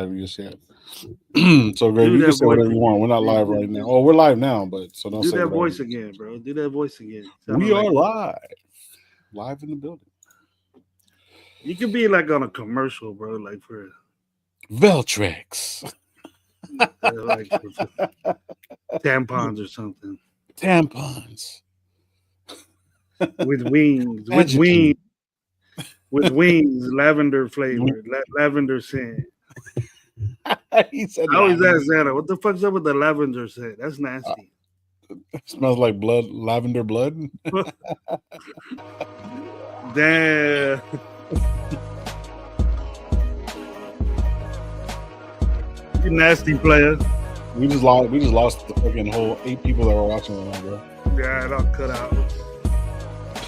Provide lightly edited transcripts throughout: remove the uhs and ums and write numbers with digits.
live just yet. So, Greg, you can say whatever you want. We're not live right now. Oh, we're live now, but so don't do say that whatever. voice again, bro. Do that voice again. We are live in the building. You could be like on a commercial, bro, like for Veltrex, like tampons or something. tampons With wings, with wings, lavender flavor, lavender scent. He said I always ask Santa, what the fuck's up with the lavender scent? That's nasty. It smells like blood, lavender blood. Damn. You nasty player. We just lost the fucking whole 8 people that were watching right now, bro. Yeah, it all cut out.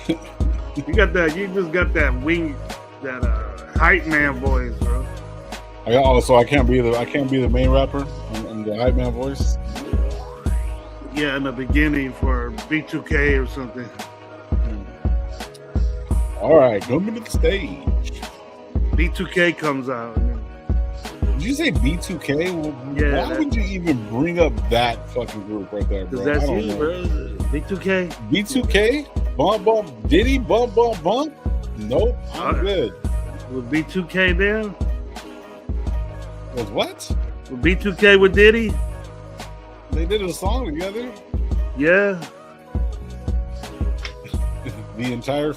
You just got that wing, that hype man voice, bro. So I can't be the main rapper and the hype man voice. Yeah, in the beginning for B2K or something. All right, coming to the stage. B2K comes out. Did you say B2K? Well, yeah. Why would you even bring up that fucking group right there, bro? Because that's you, bro. B2K. B2K? Bump, bump, Diddy, bump, bump, bump? Nope, I'm good. With B2K then? Was what? With B2K with Diddy? They did a song together? Yeah. The entire...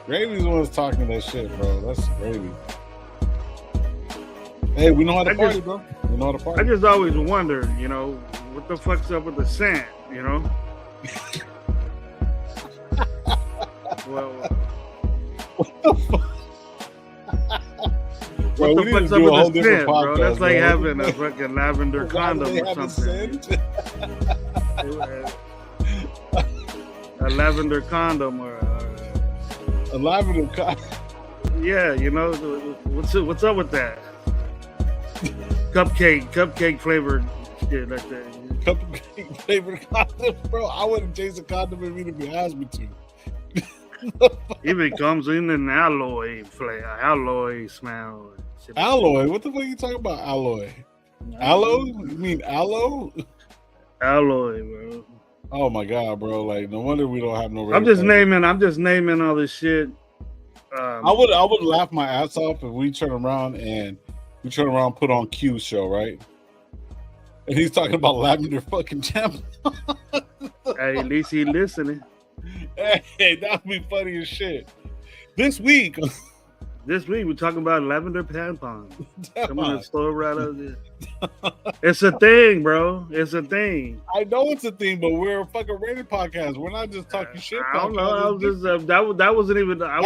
Gravy's the one that's talking that shit, bro. That's Gravy. Hey, we know how to party, bro. We know how to party. I just always wondered, what the fuck's up with the scent, Well, what the fuck? What the fuck's up with the scent, bro? That's like having a fucking lavender condom or something. A lavender condom or a lavender condom. Yeah, what's up with that? Cupcake flavored shit like that. Cupcake flavored condom, bro. I wouldn't taste a condom if you asked me to. Even comes in an alloy flavor, alloy smell. Alloy? What the fuck are you talking about? Alloy? Aloe? You mean aloe? Alloy, bro. Oh my god, bro! Like, no wonder we don't have no. I'm just naming all this shit. I would laugh my ass off if we turn around put on Q's show, right? And he's talking about lavender fucking champ. Hey, at least he listening. Hey, that would be funny as shit. This week we're talking about lavender tampons. Come on, store right up there. It's a thing, bro. It's a thing. I know it's a thing, but we're a fucking Raider podcast. We're not just talking shit. I don't know. I was just that wasn't even. I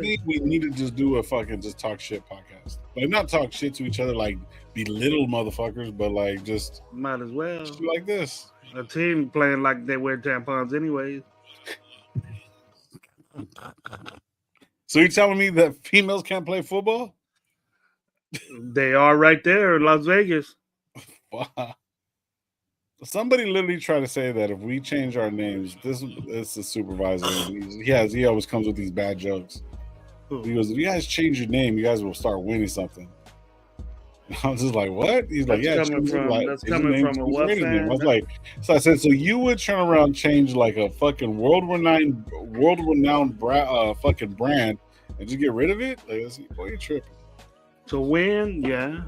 think we need to just do a fucking just talk shit podcast. Like, not talk shit to each other, like belittle motherfuckers, but like just might as well shit like this. A team playing like they wear tampons anyways. So you're telling me that females can't play football? They are right there in Las Vegas. Somebody literally tried to say that if we change our names, this is the supervisor. He always comes with these bad jokes. He goes, if you guys change your name, you guys will start winning something. I was just like, what? He's like, yeah, that's coming from a what fan? I was like, so I said, so you would turn around and change like a fucking world-renowned fucking brand and just get rid of it? Like, boy, you're tripping. To win, yeah.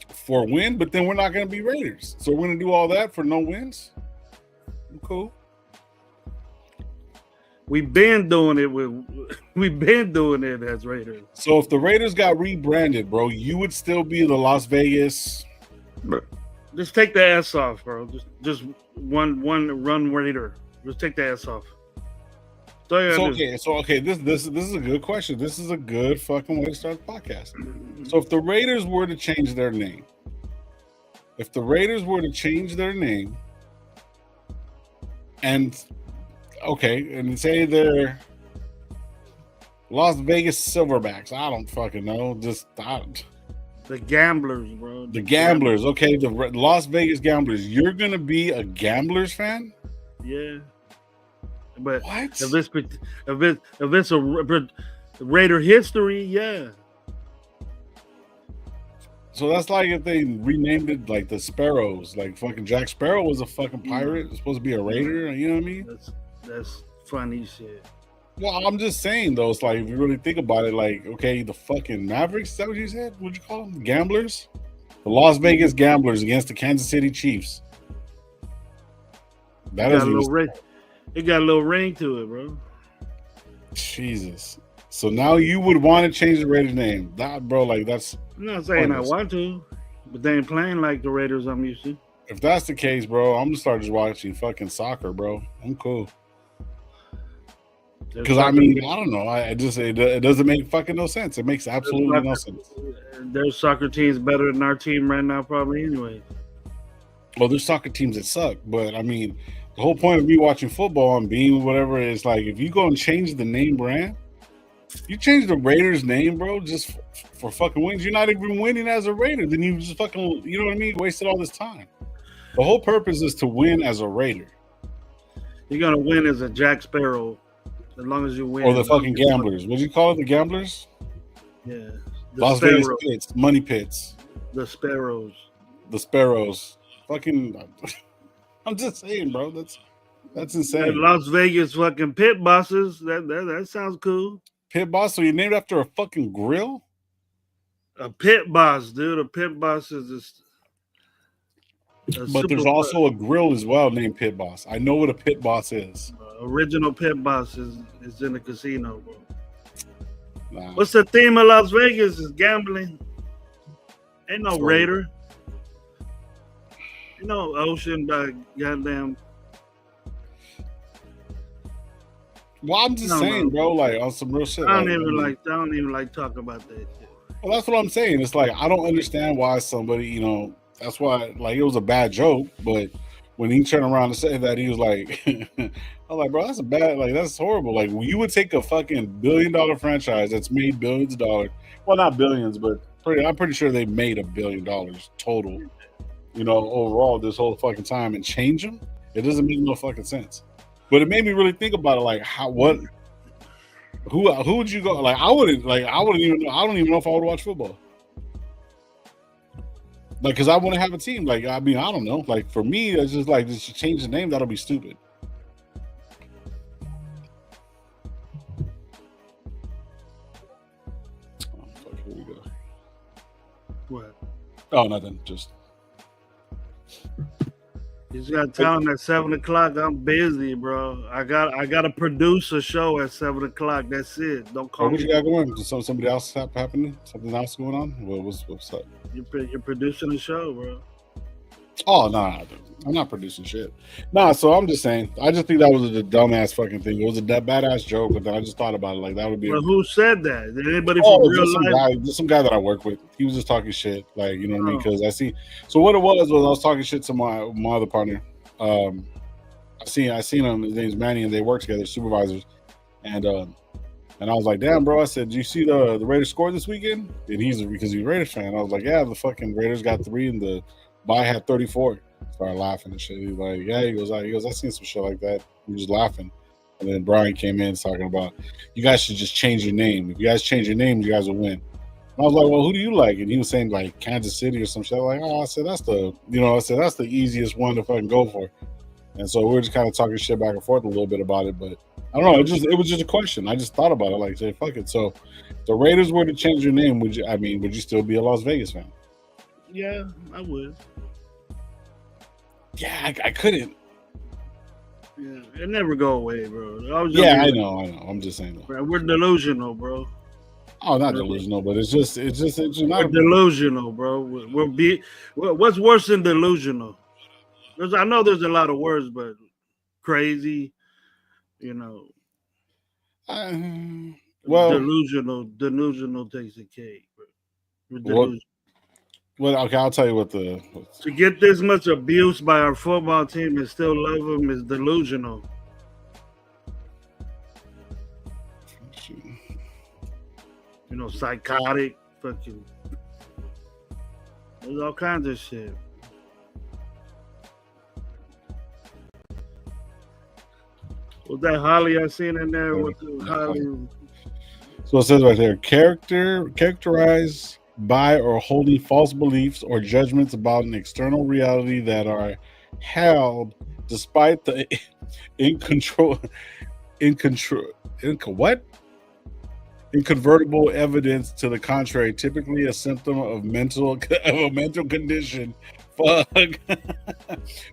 For a win, but then we're not going to be Raiders. So we're going to do all that for no wins? Cool. We've been doing it as Raiders. So if the Raiders got rebranded, bro, you would still be the Las Vegas. Just take the S off, bro. Just one run Raider. Just take the S off. So okay. This is a good question. This is a good fucking way to start the podcast. So if the Raiders were to change their name, and say they're Las Vegas Silverbacks. I don't fucking know. The Gamblers, bro. The Gamblers. Okay, the Las Vegas Gamblers. You're gonna be a Gamblers fan? Yeah. But what? If it's a Raider history, yeah. So that's like if they renamed it like the Sparrows. Like fucking Jack Sparrow was a fucking pirate. It's supposed to be a raider. You know what I mean? That's funny shit. Well, I'm just saying though. It's like if you really think about it, like okay, the fucking Mavericks. Is that what you said? What'd you call them? The Gamblers. The Las Vegas Gamblers against the Kansas City Chiefs. That got a little ring. It got a little ring to it, bro. Jesus. So now you would want to change the Raiders name. That, bro, like that's. I'm not saying pointless. I want to, but they ain't playing like the Raiders I'm used to. If that's the case, bro, I'm gonna start just watching fucking soccer, bro. I'm cool. Because I mean, I don't know. It doesn't make fucking no sense. It makes absolutely no sense. There's soccer teams better than our team right now, probably anyway. Well, there's soccer teams that suck, but I mean, the whole point of me watching football and being whatever is like, if you go and change the name brand, you change the Raiders name, bro, just for fucking wins. You're not even winning as a Raider. Then you just fucking, you know what I mean? Wasted all this time. The whole purpose is to win as a Raider. You're gonna win as a Jack Sparrow. As long as you win. Or the fucking Gamblers. What do you call it? The Gamblers? Yeah. Las Vegas Pits. Money Pits. The Sparrows. The Sparrows. Fucking. I'm just saying, bro. That's insane. And Las Vegas fucking pit bosses. That sounds cool. Pit boss? So you named after a fucking grill? A pit boss, dude. A pit boss is but there's also a grill as well named Pit Boss. I know what a pit boss is. Original pit boss is in the casino, bro. Nah. What's the theme of Las Vegas? Is gambling. Ain't no Raider. You know, Ocean by goddamn. Well, I'm just saying, bro. Like on some real shit. I don't even like talking about that shit. Well, that's what I'm saying. It's like I don't understand why somebody, you know. That's why, like, it was a bad joke, but when he turned around and said that, he was like, I was like, bro, that's horrible. Like, you would take a fucking $1 billion franchise that's made billions of dollars. Well, not billions, but I'm pretty sure they made $1 billion total, you know, overall this whole fucking time and change them. It doesn't make no fucking sense. But it made me really think about it, like, who would you go? Like, I wouldn't even know. I don't even know if I would watch football. Like, because I want to have a team. Like, I mean, I don't know. Like, for me, it's just like, just change the name. That'll be stupid. Oh, fuck, here we go. What? Oh, nothing. Just. You just got to tell him at 7 o'clock, I'm busy, bro. I got to produce a show at 7 o'clock. That's it. Don't call me. What you got going? Somebody else happening? Something else going on? What's up? You're producing a show, bro. Oh, no, I'm not producing shit. Nah, so I'm just saying. I just think that was a dumbass fucking thing. It was a badass joke, but then I just thought about it. Like, that would be. Well, who said that? Did anybody from real life? Just some guy that I work with. He was just talking shit. Like, you know what I mean? Because I see. So what it was I was talking shit to my other partner. I seen him. His name's Manny, and they work together, supervisors. And I was like, damn, bro. I said, do you see the Raiders score this weekend? And because he's a Raiders fan. I was like, yeah, the fucking Raiders got 3 and the Bye had 34. Started laughing and shit. He's like, yeah. He goes, I seen some shit like that. We're just laughing. And then Brian came in talking about, you guys should just change your name. If you guys change your name, you guys will win. And I was like, well, who do you like? And he was saying like Kansas City or some shit. Like, I said that's the easiest one to fucking go for. And so we were just kind of talking shit back and forth a little bit about it, but I don't know. It was just a question. I just thought about it. Like, say, fuck it. So, if the Raiders were to change your name, would you still be a Las Vegas fan? Yeah, I would. Yeah, I couldn't. Yeah, it never go away, bro. I know. I'm just saying though. We're delusional, bro. Oh, not delusional, but it's just not delusional, bro. What's worse than delusional? I know there's a lot of words, but crazy, you know. Delusional takes the cake. Well, okay, I'll tell you what to get this much abuse by our football team and still love them is delusional. You know, psychotic, fucking. There's all kinds of shit. Was that Holly I seen in there? What's Holly? So it says right there, characterize by or holding false beliefs or judgments about an external reality that are held despite the in control in control in what incontrovertible evidence to the contrary, typically a symptom of a mental condition. Fuck.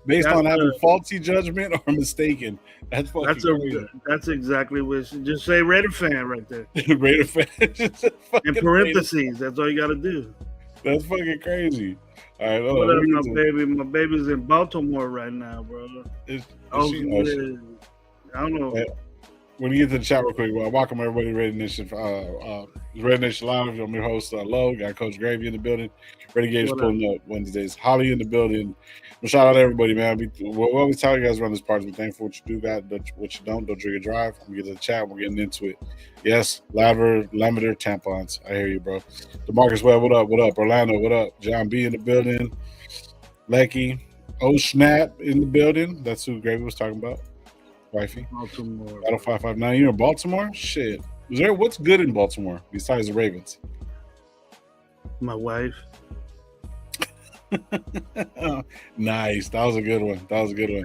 Based on having faulty judgment or mistaken. That's fucking crazy. That's exactly what just say Raider fan right there. Raider fan. In parentheses, that's all you gotta do. That's fucking crazy. All right, what up, my baby? My baby's in Baltimore right now, bro. I don't know. When you get to the chat real quick, well, welcome everybody to Raider Nation. Raider Nation Live. I'm your host, Lowe. Got Coach Gravy in the building. Renegades pulling up Wednesdays. Holly in the building. Shout out to everybody, man. We always tell you guys around this party. Be thankful what you do, got what you don't drink or drive. I'm getting to the chat. We're getting into it. Yes, lavender tampons. I hear you, bro. DeMarcus Webb, what up? What up? Orlando, what up? John B in the building. Lecky. Oh, Snap in the building. That's who Gravy was talking about. Wifey. Baltimore. Battle 559. You're in Baltimore? Shit. What's good in Baltimore besides the Ravens? My wife. Nice. That was a good one. That's gay.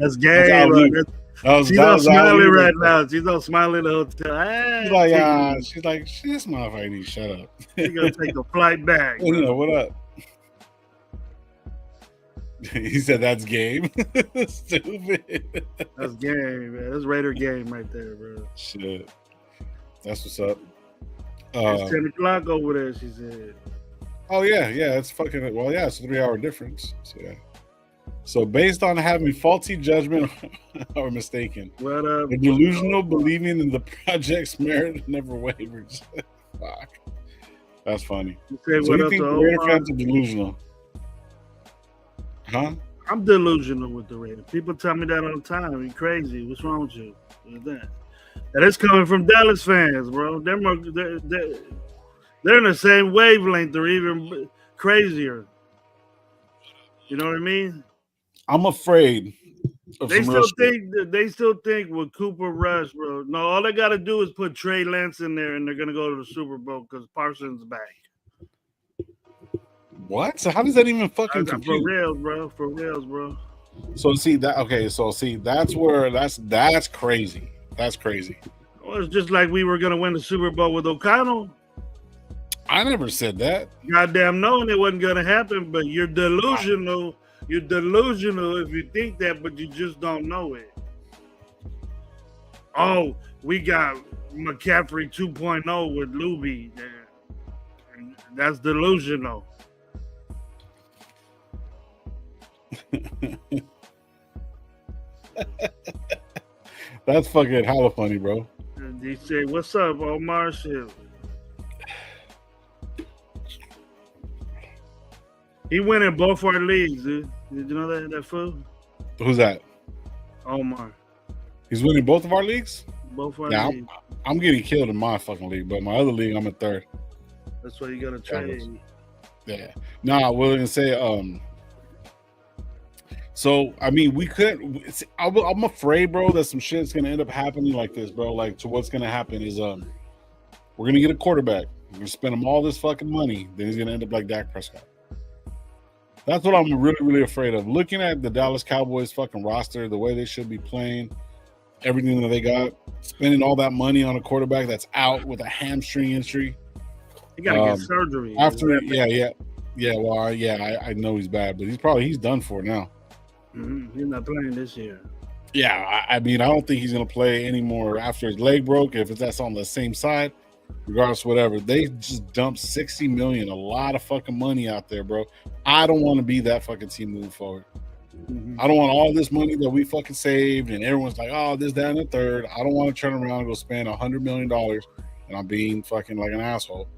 She's all smiling right now. She's all smiling the hotel. She's like, this motherfucker needs to shut up. She's gonna take a flight back. What up? He said that's game. Stupid. That's game, man. That's Raider game right there, bro. Shit. That's what's up. It's 10 o'clock over there, she said. Oh, yeah. It's fucking, well, yeah, it's a 3-hour difference. So, yeah. So, based on having faulty judgment or mistaken, the delusional believing in the project's merit never wavers. Fuck. That's funny. So, you think the Raider fans are delusional? Huh? I'm delusional with the Raiders. People tell me that all the time. You're crazy. What's wrong with you? That is coming from Dallas fans, bro. They're in the same wavelength. They're even crazier. You know what I mean? I'm afraid. They still think with Cooper Rush, bro. No, all they got to do is put Trey Lance in there, and they're gonna go to the Super Bowl because Parsons back. What? So how does that even fucking compute? For reals, bro. So see that? Okay, so see that's where that's crazy. That's crazy. Well, it's just like we were gonna win the Super Bowl with O'Connell. I never said that. Goddamn, knowing it wasn't gonna happen, but you're delusional. You're delusional if you think that, but you just don't know it. Oh, we got McCaffrey 2.0 with Luby. That's delusional. That's fucking hella funny, bro. And they say, "What's up, Omar?" Shit. He went in both our leagues, dude. Did you know that fool? Who's that? Omar. He's winning both of our leagues? Both our leagues. I'm getting killed in my fucking league, but my other league, I'm in third. That's why you gotta trade. Yeah. Nah, we're gonna say so I mean we could I'm afraid, bro, that some shit's gonna end up happening like this, bro. Like, to what's gonna happen is we're gonna get a quarterback. We're gonna spend him all this fucking money, then he's gonna end up like Dak Prescott. That's what I'm really, really afraid of. Looking at the Dallas Cowboys fucking roster, the way they should be playing, everything that they got, spending all that money on a quarterback that's out with a hamstring injury. He gotta get surgery. I know he's bad, but he's done for now. Mm-hmm. He's not playing this year. Yeah, I mean, I don't think he's gonna play anymore after his leg broke. If that's on the same side, regardless, whatever. They just dumped $60 million, a lot of fucking money out there, bro. I don't want to be that fucking team moving forward. Mm-hmm. I don't want all this money that we fucking saved, and everyone's like, oh, this, that, and the third. I don't want to turn around and go spend $100 million, and I'm being fucking like an asshole.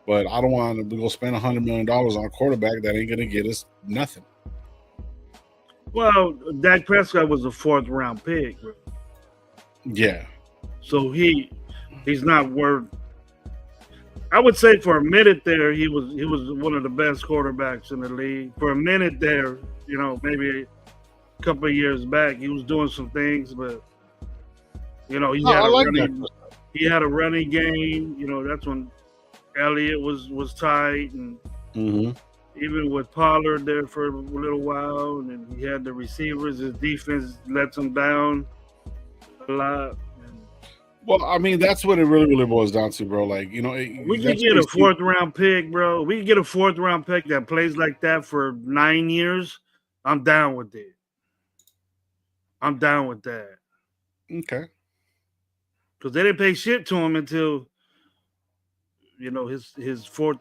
But I don't want to go spend $100 million on a quarterback that ain't gonna get us nothing. Well, Dak Prescott was a 4th round pick. Yeah. So he's not worth. I would say for a minute there, he was one of the best quarterbacks in the league. For a minute there, you know, maybe a couple of years back, he was doing some things, but you know, he had a running game. You know, that's when Elliott was tight, and Mm-hmm. Even with Pollard there for a little while, and then he had the receivers. His defense lets him down a lot. Well, I mean, that's what it really, really boils down to, bro. Like, We could that's get a basically 4th-round pick, bro. We could get a 4th-round pick that plays like that for 9 years. I'm down with it. I'm down with that. okay. Because they didn't pay shit to him until his fourth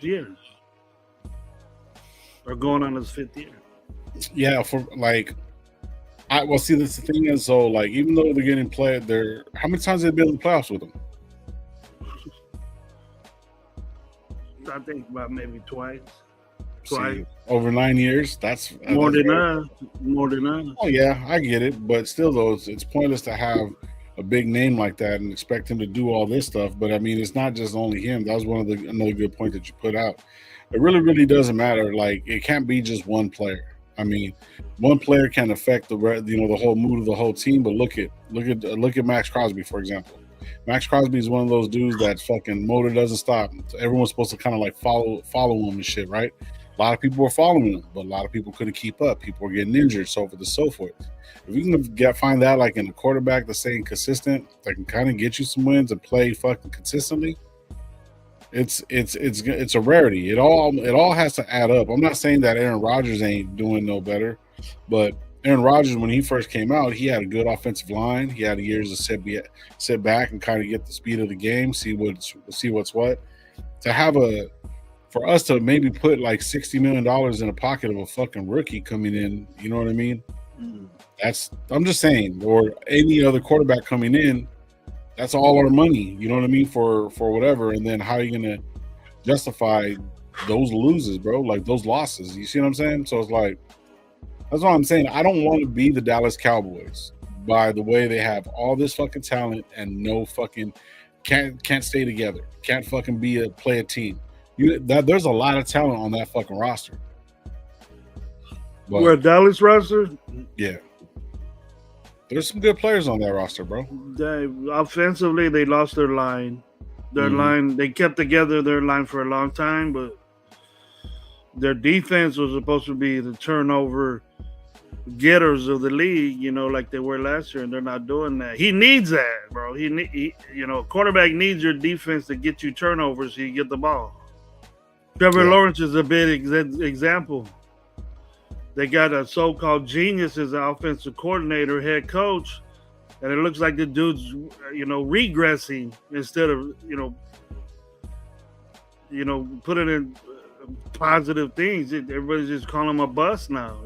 year, or going on his 5th year. Yeah, for like, well, see, that's the thing is, so like, even though they're getting played, how many times have they been in the playoffs with them? I think about maybe twice. See, over 9 years. That's More that's than very- us. More than us. Oh yeah, I get it, but still, though, it's pointless to have a big name like that and expect him to do all this stuff. But I mean, it's not just only him. That was another good point that you put out. It really, really doesn't matter. Like, it can't be just one player. I mean, one player can affect the whole mood of the whole team. But look at Max Crosby, for example. Max Crosby is one of those dudes that fucking motor doesn't stop. Everyone's supposed to kind of like follow him and shit, right? A lot of people were following him, but a lot of people couldn't keep up. People were getting injured, so forth and so forth. If you can find that like in a quarterback that's staying consistent, that can kind of get you some wins and play fucking consistently, it's a rarity. It all has to add up. I'm not saying that Aaron Rodgers ain't doing no better, but Aaron Rodgers, when he first came out, he had a good offensive line. He had years to sit back and kind of get the speed of the game, see what's what. For us to maybe put like $60 million in the pocket of a fucking rookie coming in, you know what I mean? I'm just saying, or any other quarterback coming in, that's all our money, you know what I mean, for whatever. And then how are you gonna justify those losses, bro? Like those losses. You see what I'm saying? So it's like, that's what I'm saying. I don't want to be the Dallas Cowboys by the way they have all this fucking talent and no fucking can't stay together, can't fucking play a team. There's a lot of talent on that fucking roster. We're a Dallas roster? Yeah. There's some good players on that roster, bro. Offensively, they lost their line. Line, they kept together their line for a long time, but their defense was supposed to be the turnover getters of the league, like they were last year, and they're not doing that. He needs that, bro. A quarterback needs your defense to get you turnovers so you get the ball. Trevor Lawrence is a big example. They got a so-called genius as an offensive coordinator, head coach, and it looks like the dude's, regressing instead of, putting in positive things. Everybody's just calling him a bust now,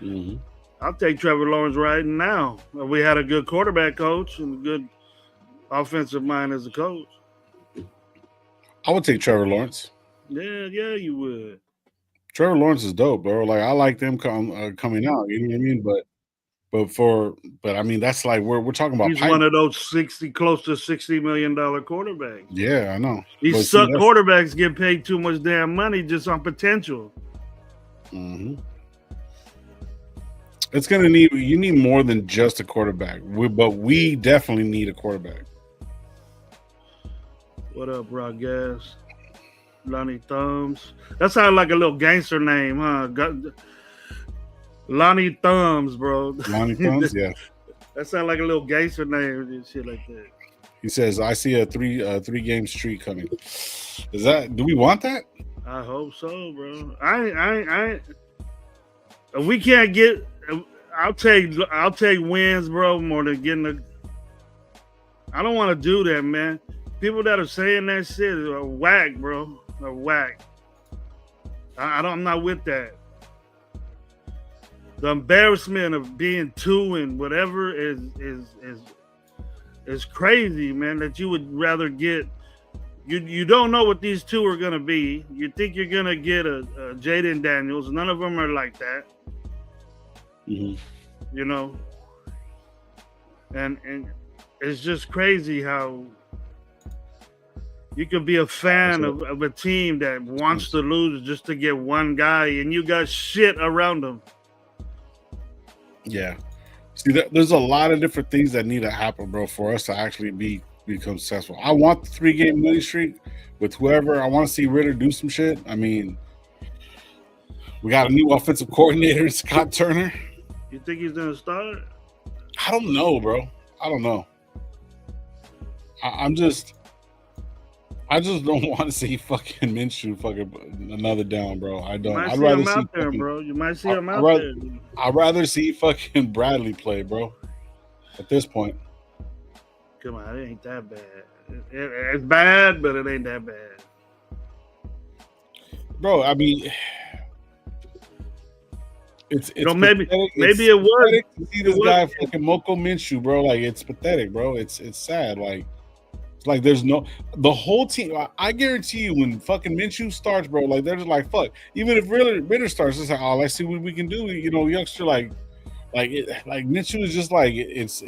Mm-hmm. I'll take Trevor Lawrence right now. We had a good quarterback coach and a good offensive mind as a coach. I would take Trevor Lawrence. Yeah, you would. Trevor Lawrence is dope, bro. Like, I like them coming out. You know what I mean? But I mean, that's like we're talking about. He's one of those close to $60 million quarterbacks. Yeah, I know. These quarterbacks get paid too much damn money just on potential. Mm-hmm. You need more than just a quarterback. But we definitely need a quarterback. What up, Rock Gas? Lonnie Thumbs. That sounds like a little gangster name, huh? Lonnie Thumbs, bro. Lonnie Thumbs, yeah. That sounds like a little gangster name and shit like that. He says, "I see a three game streak coming." Do we want that? I hope so, bro. I we can't get. I'll take wins, bro, more than getting I don't want to do that, man. People that are saying that shit are whack, bro. Are whack. I'm not with that. The embarrassment of being 2 and whatever is crazy, man. That you would rather get. You don't know what these 2 are gonna be. You think you're gonna get a Jaden Daniels. None of them are like that. Mm-hmm. And it's just crazy how you could be a fan of a team that wants to lose just to get one guy, and you got shit around them. Yeah. See, there's a lot of different things that need to happen, bro, for us to actually be become successful. I want the 3-game winning streak with whoever. I want to see Ritter do some shit. I mean, we got a new offensive coordinator, Scott Turner. You think he's gonna start? I don't know, bro. I don't know. I just don't want to see fucking Minshew fucking another down, bro. I don't. I'd rather see him see out there, fucking, bro. You might see him out there. I'd rather see fucking Bradley play, bro. At this point, come on, it ain't that bad. It's bad, but it ain't that bad, bro. I mean, it's maybe pathetic. it was to see this guy fucking Moko Minshew, bro. Like it's pathetic, bro. It's sad. Like there's no the whole team. I guarantee you, when fucking Minshew starts, bro, like they're just like fuck. Even if Ritter starts, it's like, oh, let's see what we can do. You know, youngster, like Minshew is just like it's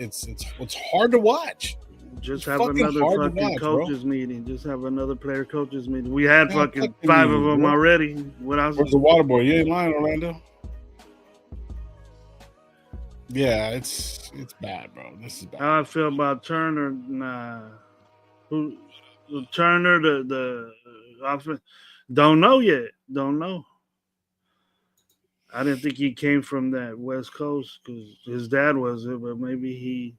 hard to watch. Just have another fucking coaches meeting. Just have another player coaches meeting. We had fucking 5 of them already. Where's the water boy? You ain't lying, Orlando. Yeah, it's bad, bro. This is bad. How I feel about Turner? Nah, who Turner? The offense? Don't know yet. Don't know. I didn't think he came from that West Coast because his dad was it, but maybe he.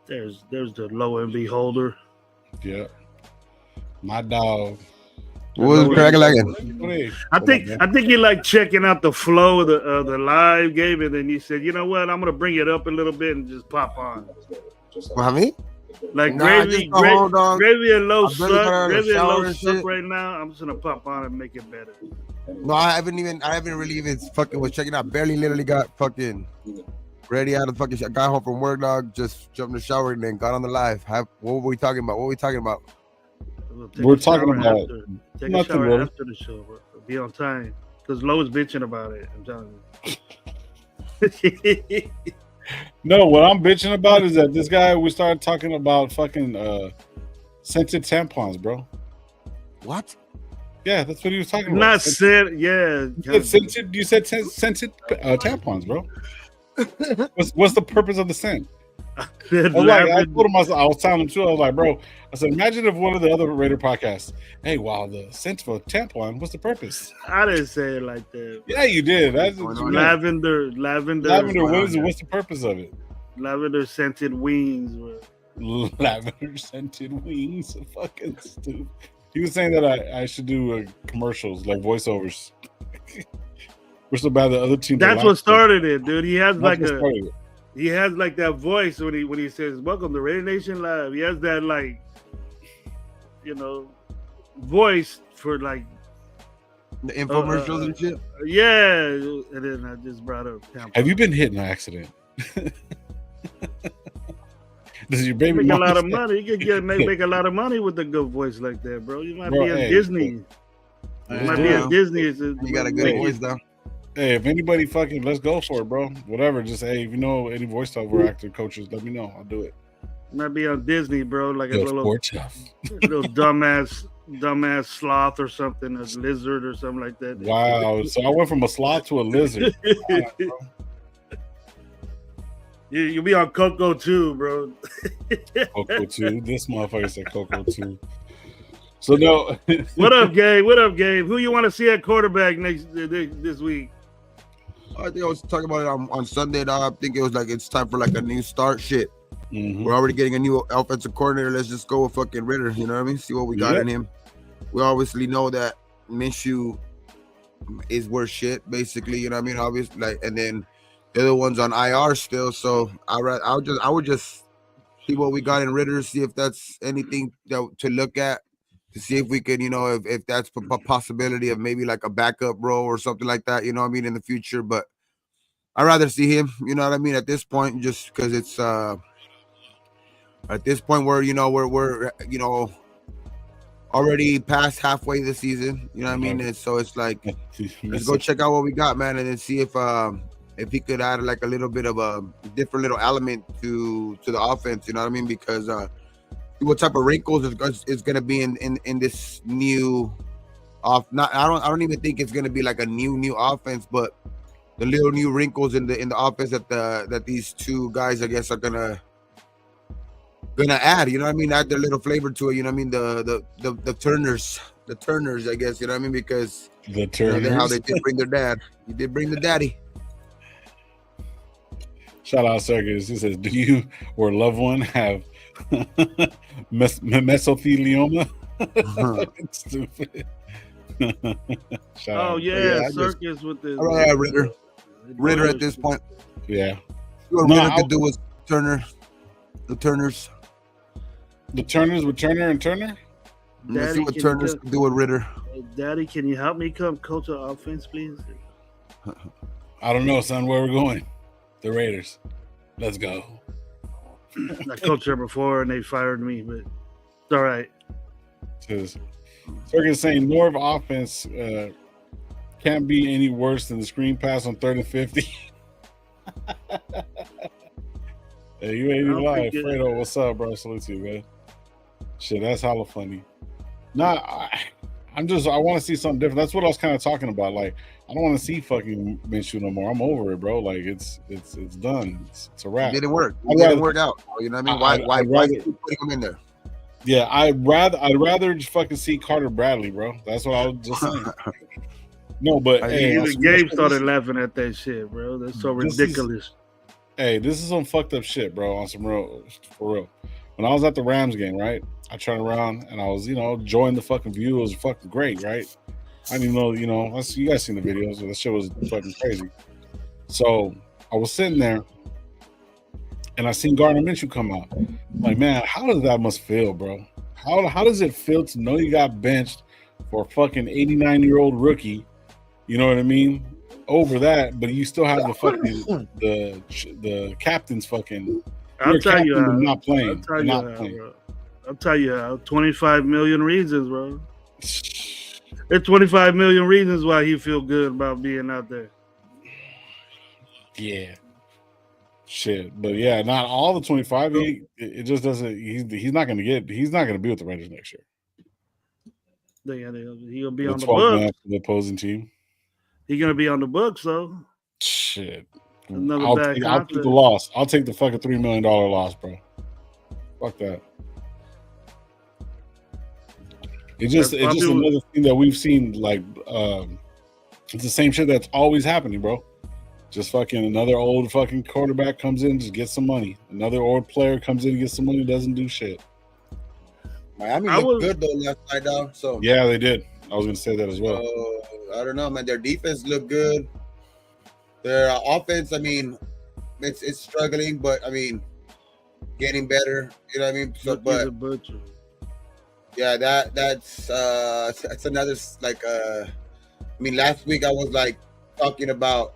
There's the low and beholder. Yeah, my dog. What was Craig like? I think he like checking out the flow of the live game, and then he said, "You know what? I'm gonna bring it up a little bit and just pop on." What I mean? Like gravy and low suck right now. I'm just gonna pop on and make it better. No, I haven't really even fucking was checking out. Barely literally got fucking ready out of fucking got home from work, dog. Just jumped in the shower and then got on the live. What were we talking about? We're talking about take a shower after the show, bro. Be on time. Because Lowe's bitching about it. I'm telling you. No, what I'm bitching about is that this guy, we started talking about fucking scented tampons, bro. What? Yeah, that's what he was talking about. Not scented, yeah. You said scented tampons, bro. What's the purpose of the scent? I was telling him too. I was like, bro, I said, imagine if one of the other Raider podcasts, hey, wow, the scent for tampon, what's the purpose? I didn't say it like that. Yeah, you did. That's lavender. What's the purpose of it? Lavender scented wings. Bro. Lavender scented wings. Fucking stupid. He was saying that I should do commercials, like voiceovers. We're so bad the other team. That's what started it, dude. He has that voice when he says, "Welcome to Raider Nation Live." He has that voice for like the infomercials and shit. Yeah, and then I just brought up. Have you been hit in an accident? Does your baby make a lot of money? You can make a lot of money with a good voice like that, bro. You might be in Disney. You might be in Disney. You got a good voice though. Hey, if anybody fucking, let's go for it, bro. Whatever. Just hey, if you know any voiceover actor coaches, let me know. I'll do it. Might be on Disney, bro. Like a little dumbass sloth or something, a lizard or something like that. Wow. So I went from a sloth to a lizard. You'll be on Coco too, bro. Coco 2. This motherfucker said Coco 2. So no. What up, Gabe? Who you want to see at quarterback this week? I think I was talking about it on Sunday. Dog. I think it was like it's time for like a new start. Shit, We're already getting a new offensive coordinator. Let's just go with fucking Ritter. You know what I mean? See what we got in him. We obviously know that Minshew is worth shit. Basically, you know what I mean? Obviously, and then the other one's on IR still. So I would just see what we got in Ritter. See if that's anything to look at. To see if we could, if that's a possibility of maybe like a backup role or something like that, you know what I mean, in the future. But I'd rather see him, you know what I mean, at this point, just because it's at this point where, we're already past halfway the season, you know what I mean? And so it's like, let's go check out what we got, man, and then see if he could add like a little bit of a different little element to the offense, you know what I mean? Because what type of wrinkles is going to be in this new I don't even think it's going to be like a new offense, but the little new wrinkles in the offense that these two guys I guess are going to gonna add, you know what I mean, add their little flavor to it, you know what I mean, the Turners, I guess, you know what I mean, because the Turners, how they did bring their dad. He did bring the daddy. Shout out Circus. He says, "Do you or loved one have mesothelioma?" Stupid. Oh yeah, Circus with the Ritter at this point. Yeah. What Ritter could do with Turner. The Turners. The Turners with Turner and Turner? Let's see what Turners can do with Ritter. Daddy, can you help me come coach the offense, please? I don't know, son. Where we're going? The Raiders. Let's go. I coached there before and they fired me, but it's all right. Circus saying Norv offense can't be any worse than the screen pass on 3rd and 50. Hey, you ain't even lying. Fredo, what's up, bro? Salute to you, man. Shit, that's hella funny. Nah, I want to see something different. That's what I was kind of talking about. Like, I don't want to see fucking Minshew no more. I'm over it, bro. Like, it's done. It's a wrap. It didn't work. It didn't work out. You know what I mean? Why keep putting him in there? Yeah, I'd rather just fucking see Carter Bradley, bro. That's what I was just saying. No, but hey, even Gabe started laughing at that shit, bro. That's so ridiculous. This is some fucked up shit, bro. On some real, for real. When I was at the Rams game, right? I turned around and I was, enjoying the fucking view. It was fucking great, right? I didn't even know, you guys seen the videos. That shit was fucking crazy. So I was sitting there and I seen Gardner Minshew come out. I'm like, man, how does that must feel, bro? How does it feel to know you got benched for a fucking 89-year-old rookie? You know what I mean? Over that, but you still have the fucking the captain's fucking. I'll tell you how. Not playing. I'll tell you how. 25 million reasons, bro. There's 25 million reasons why he feel good about being out there. Yeah. Shit, but yeah, not all the 25. It just doesn't. He's not gonna be with the Raiders next year. He'll be on the books. The opposing team. He's gonna be on the books, though. Shit. I'll take the loss. I'll take the fucking $3 million loss, bro. Fuck that. It's just another thing that we've seen. Like, it's the same shit that's always happening, bro. Just fucking another old fucking quarterback comes in, just gets some money. Another old player comes in, gets some money, doesn't do shit. Miami looked good though last night, dog. So yeah, they did. I was gonna say that as well. I don't know, man. Their defense looked good. Their offense, I mean, it's struggling, but I mean, getting better. You know what I mean? So, but yeah, that's another like. I mean, last week I was like talking about,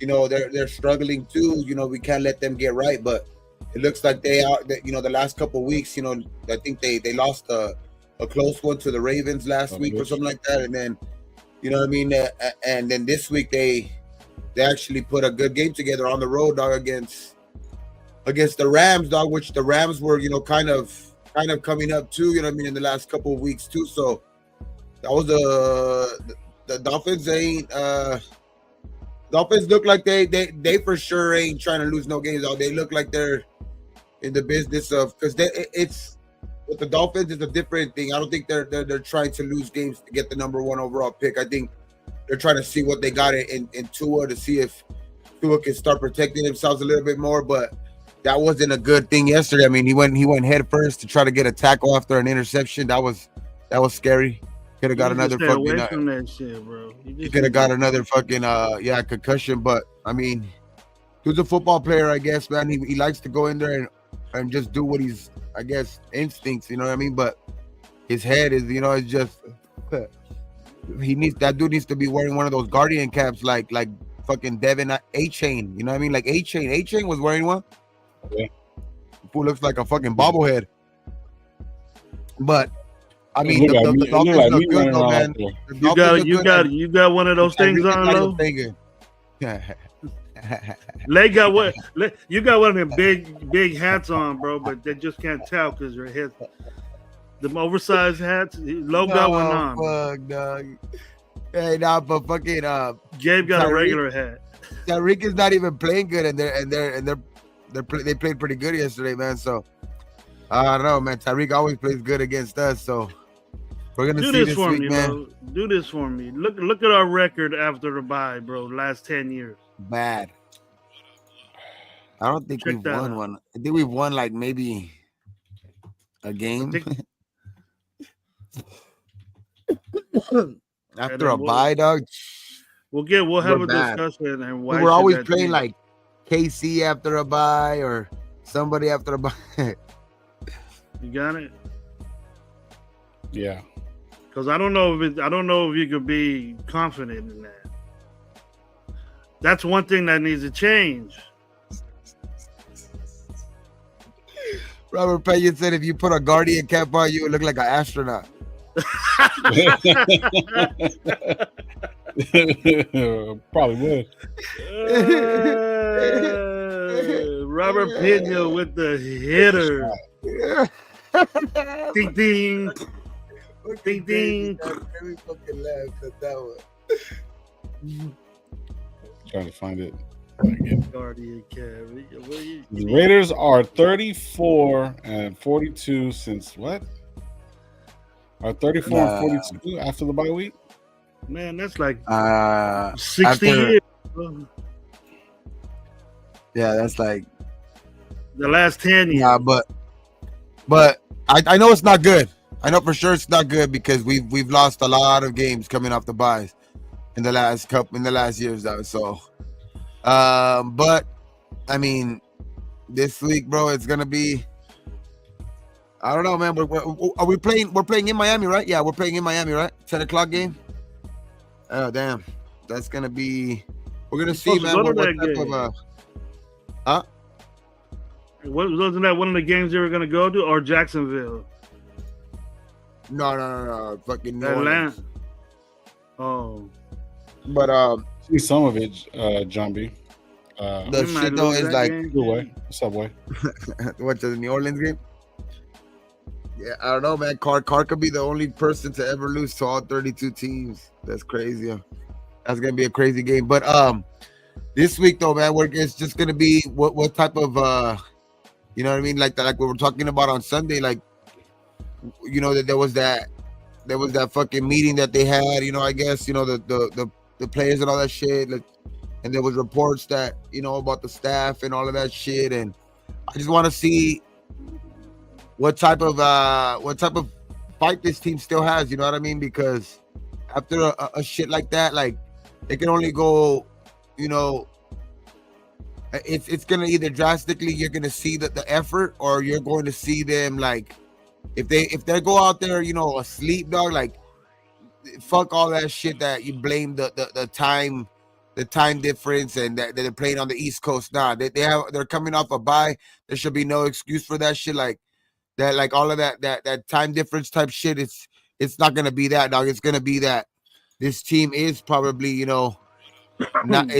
they're struggling too. We can't let them get right, but it looks like they are. The last couple of weeks, I think they lost a close one to the Ravens last week or something like that, and then. You know what I mean? And then this week they actually put a good game together on the road, dog, against the Rams, dog, which the Rams were, kind of coming up too, you know what I mean, in the last couple of weeks too. So that was the Dolphins Dolphins look like they for sure ain't trying to lose no games, dog. They look like they're in the business of, because it's with the Dolphins, it's a different thing. I don't think they're trying to lose games to get the number 1 overall pick. I think they're trying to see what they got in Tua, to see if Tua can start protecting themselves a little bit more. But that wasn't a good thing yesterday. I mean, he went head first to try to get a tackle after an interception. That was scary. Could have got another fucking. Away from that shit, bro. He could have got another fucking concussion. But I mean, he's a football player, I guess, man. He likes to go in there and just do what he's, I guess, instincts, you know what I mean? But his head is, it's just that dude needs to be wearing one of those Guardian caps like fucking Devin A-Chain, you know what I mean? Like A-Chain was wearing one. Yeah. Who looks like a fucking bobblehead. But I mean, the Dolphins look good though, man. You got one of those things on though. Leg got what? You got one of them big hats on, bro, but they just can't tell because your head. Them oversized hats. Low got one on. Fuck, dog. Hey, nah, but fucking Gabe got a regular hat. Tyreek is not even playing good, and they played pretty good yesterday, man. So I don't know, man. Tyreek always plays good against us, so we're gonna Do see this this for week, me, man. bro. Do this for me. Look at our record after the bye, bro. Last 10 years. Bad. I don't think Check we've that won out. one. I think we've won like maybe a game think- after then a bye, dog. We'll We're have a bad. discussion and why We're should always that playing change? like KC after a bye or somebody after a bye. You got it? Yeah. Because I don't know if you could be confident in that. That's one thing that needs to change. Robert Pena said if you put a Guardian cap on, you would look like an astronaut. Probably would. Robert Pena with the hitter. Ding ding. Ding ding. Every fucking laugh at that one. Trying to find it. Guardian carry. The Raiders are 34-42 since what? Are 34-42 after the bye week? Man, that's like 60 after, years. Yeah, that's like The last 10 years. yeah, but I know it's not good. I know for sure it's not good because we've lost a lot of games coming off the byes in the last years though. So but I mean this week, bro, it's gonna be I don't know, man. Are we playing? We're playing in Miami, right? Yeah, we're playing in Miami, right? 10:00 game. Oh damn, that's gonna be. We're gonna see, man. What type of Wasn't that one of the games they were gonna go to, or Jacksonville? No. Fucking New Atlanta. Orleans. Oh. But see some of it, John B. the shit though is like Subway. Subway. What, the New Orleans game? Yeah, I don't know, man. Carr could be the only person to ever lose to all 32 teams. That's crazy. That's gonna be a crazy game. But this week though, man, it's just gonna be what type of you know what I mean? Like we were talking about on Sunday, like you know that there was that fucking meeting that they had. You know, I guess you know the players and all that shit. Like, and there was reports that you know about the staff and all of that shit. And I just want to see what type of fight this team still has. You know what I mean? Because after a shit like that, like it can only go, you know. It's gonna either drastically you're gonna see the effort, or you're going to see them like if they go out there, you know, asleep, dog. Like fuck all that shit that you blame the time difference and that they're playing on the East Coast. Nah, they're coming off a bye. There should be no excuse for that shit. Like that, like all of that time difference type shit. It's not gonna be that, dog. It's gonna be that this team is probably, you know, not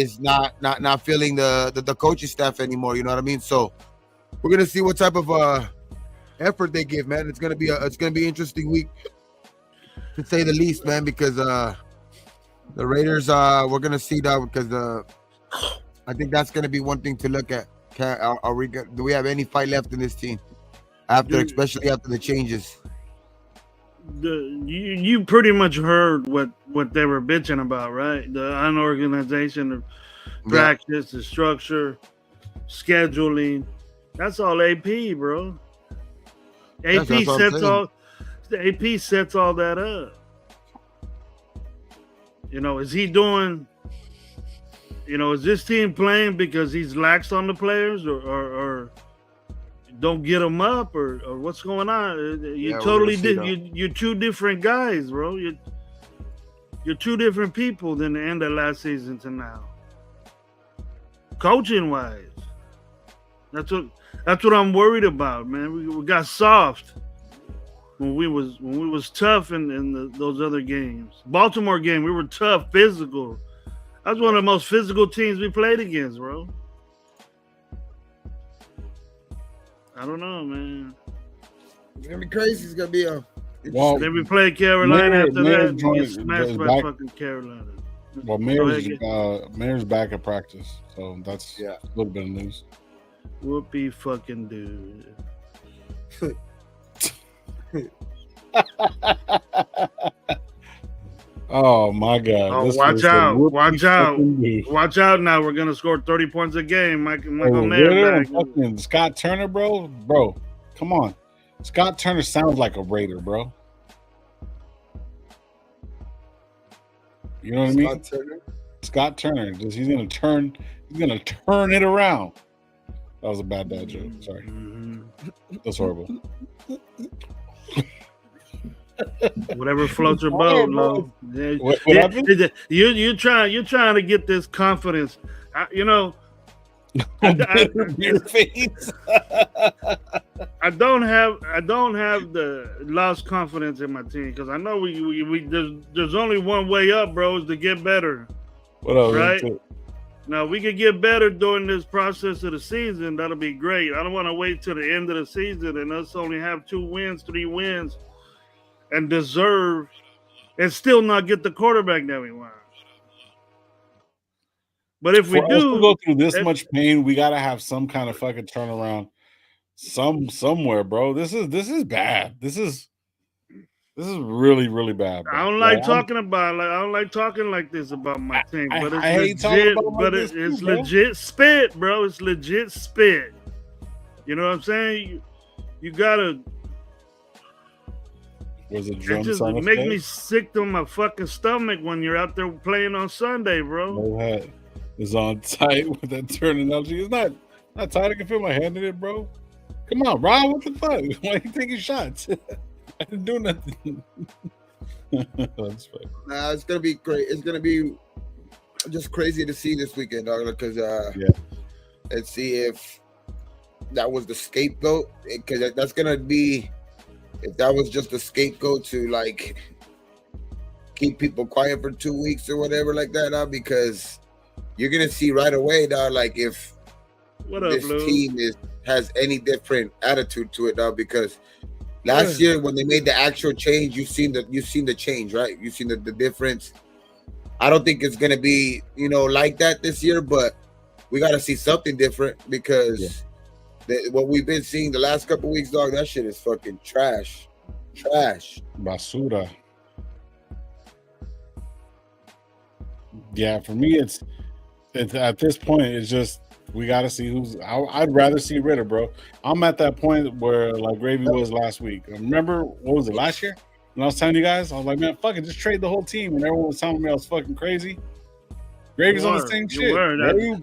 feeling the coaching staff anymore. You know what I mean? So we're gonna see what type of effort they give, man. It's gonna be an interesting week to say the least, man. Because the Raiders, we're gonna see that because I think that's gonna be one thing to look at. Do we have any fight left in this team especially after the changes? You pretty much heard what they were bitching about, right? The unorganization, the practice, the structure, scheduling. That's all AP, bro. AP sets all that up. You know, is he doing? You know, is this team playing because he's lax on the players, or don't get them up, or what's going on? You're two different guys, bro. You're two different people than the end of last season to now. Coaching wise, that's what I'm worried about, man. We got soft when we was tough in those other games. Baltimore game, we were tough, physical. That's one of the most physical teams we played against, bro. I don't know, man. It's gonna be crazy. It's gonna be then we played Carolina after that. We get smashed by fucking Carolina. Well, Mayor's back at practice, so that's a little bit of news. Whoopee fucking dude. Oh my God! Oh, This watch was a out! whoopie Watch out! fucking do. Watch out! Now we're gonna score 30 points a game. Michael Ritter and Mayer back. fucking Scott Turner, bro. Come on. Scott Turner sounds like a Raider, bro. You know what I mean? Scott Turner. He's gonna turn it around. That was a bad dad joke. Sorry. That's horrible. Whatever floats your boat, Lo. What happened? You're trying to get this confidence. You know, Your face. I don't have the lost confidence in my team because I know we there's only one way up, bro, is to get better. What up, right? Now we could get better during this process of the season. That'll be great. I don't want to wait till the end of the season and us only have 2 wins, 3 wins, and deserve and still not get the quarterback that we want. But if we do go through this much pain, we gotta have some kind of fucking turnaround somewhere, bro. This is bad. This is really, really bad, bro. I don't like talking like this about my team, but it's legit. But it's legit spit, bro. It's legit spit. You know what I'm saying? You gotta. Was it just makes me sick to my fucking stomach when you're out there playing on Sunday, bro. No hat is on tight with that turn analogy. It's not tight. I can feel my hand in it, bro. Come on, Rob. What the fuck? Why are you taking shots? I didn't do nothing. That's fine. Nah, it's gonna be great. It's gonna be just crazy to see this weekend, dog. Because let's see if that was the scapegoat. Because that's gonna be if that was just a scapegoat to like keep people quiet for 2 weeks or whatever like that. Dog, because you're gonna see right away, dog. Like if this team has any different attitude to it, dog. Because last year, when they made the actual change, you've seen the change, right? You've seen the difference. I don't think it's gonna be, like that this year, but we got to see something different because what we've been seeing the last couple of weeks, dog, that shit is fucking trash. Basura. Yeah, for me, it's at this point, it's just. We got to see I'd rather see Ritter, bro. I'm at that point where like Gravy was last week. Remember, what was it, last year? When I was telling you guys, I was like, man, fuck it, just trade the whole team. And everyone was telling me I was fucking crazy. Gravy's on the same shit.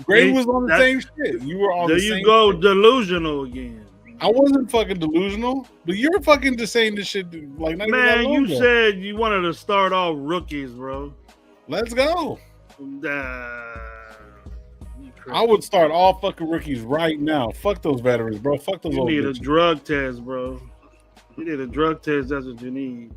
Gravy was on the same shit. You were on the same shit. There you go, delusional again. I wasn't fucking delusional, but you're fucking just saying this shit like not even that long you ago. said you wanted to start all rookies, bro. Let's go. I would start all fucking rookies right now. Fuck those veterans, bro. Fuck those old bitches. You need a drug test, bro. You need a drug test. That's what you need.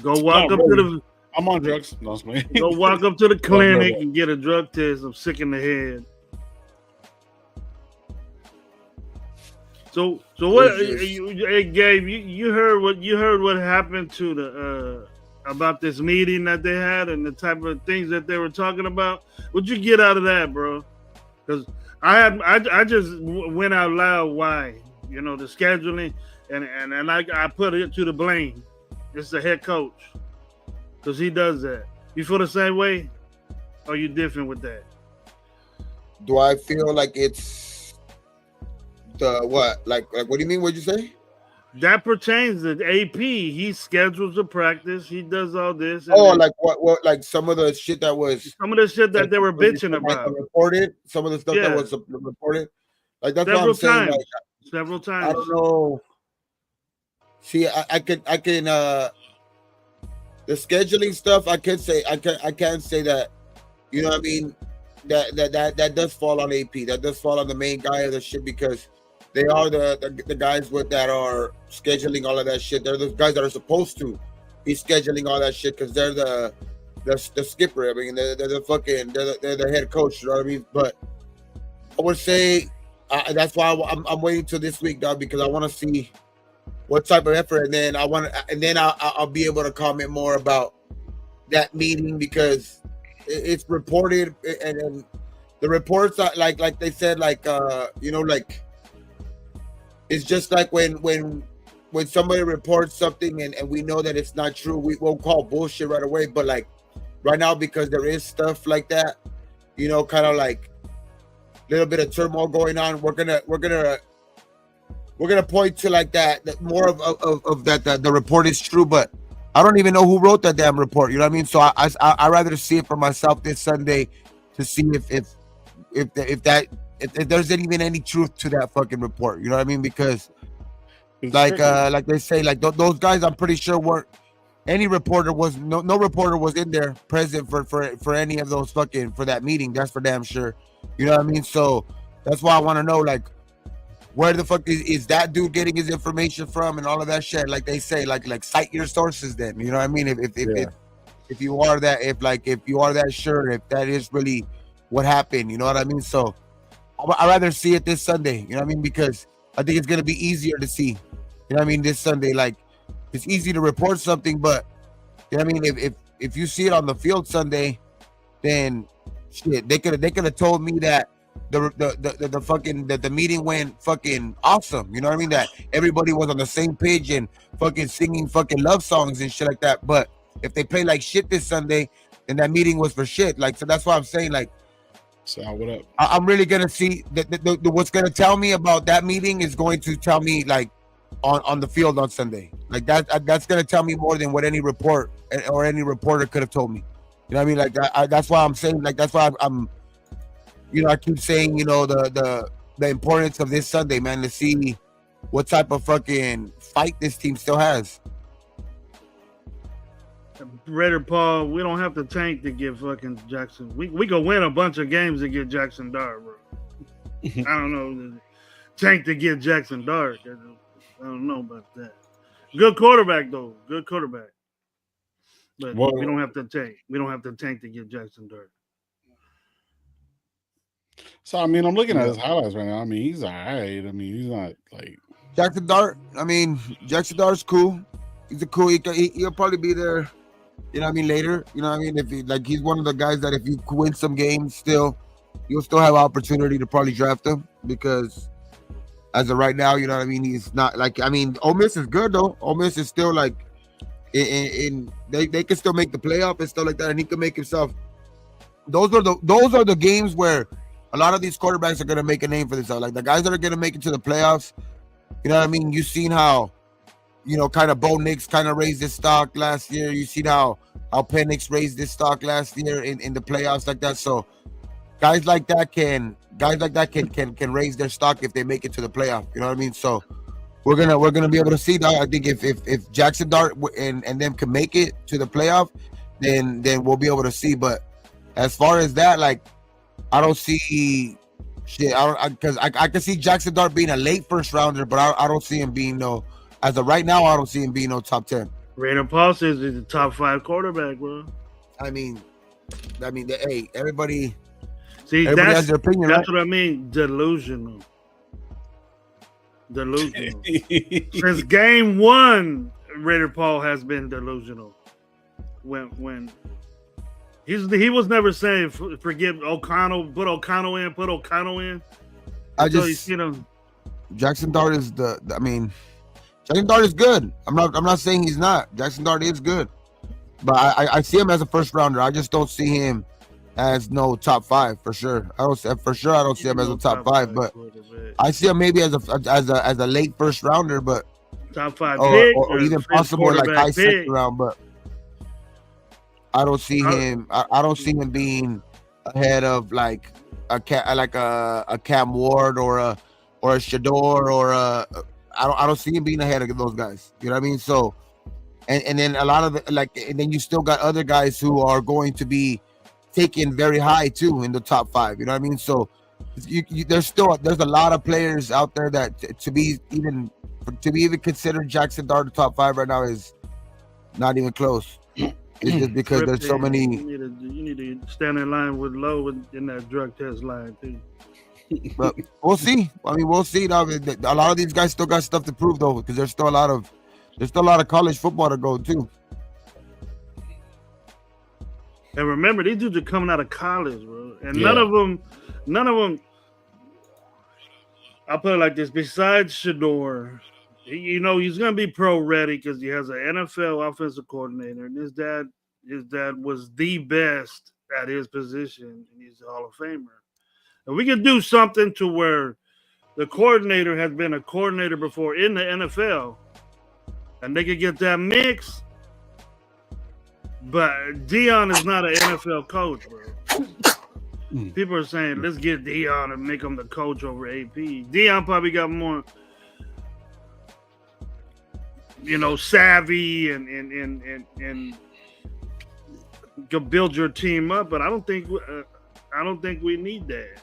Go walk up to the. I'm on drugs. No, go walk up to the clinic and get a drug test. I'm sick in the head. So what? Hey, Gabe, you heard what happened to the about this meeting that they had and the type of things that they were talking about. What'd you get out of that, bro? Because I just went out loud. Why? The scheduling and I put it to the blame. It's the head coach because he does that. You feel the same way? Or are you different with that? Do I feel like it's the what? Like what do you mean? What'd you say? That pertains to AP. He schedules the practice. He does all this. Like what? Like some of the shit that they were bitching about. Reported. Some of the stuff that was reported. Like that's what I'm saying. Like, several times. I don't know. See, I can. The scheduling stuff. I can't say that. You know what I mean? That does fall on AP. That does fall on the main guy of the shit because. They are the guys that are scheduling all of that shit. They're the guys that are supposed to be scheduling all that shit because they're the skipper. I mean, they're the head coach. You know what I mean? But I would say that's why I'm waiting till this week, dog, because I want to see what type of effort, and then I'll be able to comment more about that meeting because it's reported and the reports are like they said like. it's just like when somebody reports something and we know that it's not true, we won't call bullshit right away. But like right now, because there is stuff like that, you know, kind of like a little bit of turmoil going on, we're gonna point to like that more of that the report is true, but I don't even know who wrote that damn report. You know what I mean? So I rather see it for myself this Sunday to see if there's even any truth to that fucking report. You know what I mean? Because like they say, like those guys, I'm pretty sure weren't. Any reporter was no reporter was in there present for any of those fucking for that meeting. That's for damn sure. You know what I mean? So that's why I want to know, like, where the fuck is that dude getting his information from and all of that shit? Like they say, like cite your sources. Then you know what I mean? If you are that, if you are that sure, if that is really what happened, you know what I mean? So I'd rather see it this Sunday. You know what I mean? Because I think it's gonna be easier to see. You know what I mean? This Sunday, like. It's easy to report something, but you know what I mean. If you see it on the field Sunday, then shit, they could have told me that the meeting went fucking awesome. You know what I mean? That everybody was on the same page and fucking singing fucking love songs and shit like that. But if they play like shit this Sunday, then that meeting was for shit. Like, so that's why I'm saying, like, so what up? I'm really gonna see what's gonna tell me about that meeting is going to tell me like. On the field on Sunday, like that's gonna tell me more than what any report or any reporter could have told me. You know what I mean? Like that's why I'm saying, like that's why I'm you know, I keep saying, you know, the importance of this Sunday, man, to see what type of fucking fight this team still has. Raider Paul, we don't have to tank to get fucking Jackson. We go win a bunch of games to get Jackson Dart, bro. I don't know, tank to get Jackson Dart. I don't know about that. Good quarterback though. Good quarterback. But we don't have to tank. We don't have to tank to get Jackson Dart. So I mean, I'm looking at his highlights right now. I mean, he's all right. I mean, he's not like Jackson Dart. I mean, Jackson Dart's cool. He's a cool. He'll probably be there. You know what I mean? Later. You know what I mean? If he's one of the guys that if you win some games, you'll still have opportunity to probably draft him because. As of right now, you know what I mean? He's not like, I mean, Ole Miss is good though. Ole Miss is still like, they can still make the playoff and stuff like that, and he can make himself. Those are the games where a lot of these quarterbacks are gonna make a name for themselves. Like the guys that are gonna make it to the playoffs. You know what I mean? You've seen how, you know, kind of Bo Nix kind of raised his stock last year. You've seen how Penix raised his stock last year in the playoffs like that. So guys like that can raise their stock if they make it to the playoff. You know what I mean? So we're gonna be able to see that. I think if Jackson Dart and them can make it to the playoff, then we'll be able to see. But as far as that, like I don't see shit. Because I can see Jackson Dart being a late first rounder, but I don't see him being as of right now. I don't see him being top 10. Raider Paul says he's a top 5 quarterback, bro. I mean, hey, everybody. See, everybody has their opinion. That's right? what I mean. Delusional. Since game 1, Raider Paul has been delusional. When he was never saying forget O'Connell, put O'Connell in. Jackson Dart is Jackson Dart is good. I'm not saying he's not. Jackson Dart is good, but I see him as a first rounder. I just don't see him as no top 5 for sure. I don't see him as a top 5, but I see him maybe as a late first rounder, but top 5 pick or even possible like high second round. But I don't see him. I don't see him being ahead of like a Cam Ward or a Shador or I don't see him being ahead of those guys. You know what I mean? So and then a lot of and then you still got other guys who are going to be taken very high too in the top 5. You know what I mean? So there's a lot of players out there that to be even considered Jackson Dart the top 5 right now is not even close. It's just because there's so many. You need to stand in line with Lowe in that drug test line too. But we'll see. I mean, we'll see. Now, a lot of these guys still got stuff to prove though, because there's still a lot of college football to go too. And remember, these dudes are coming out of college, bro, and none of them. I'll put it like this: besides Shador, he's going to be pro ready because he has an NFL offensive coordinator, and his dad was the best at his position, and he's a Hall of Famer. And we can do something to where the coordinator has been a coordinator before in the NFL, and they could get that mix. But Dion is not an NFL coach, bro. People are saying, let's get Dion and make him the coach over AP. Dion probably got more, savvy and can build your team up. But I don't think we need that.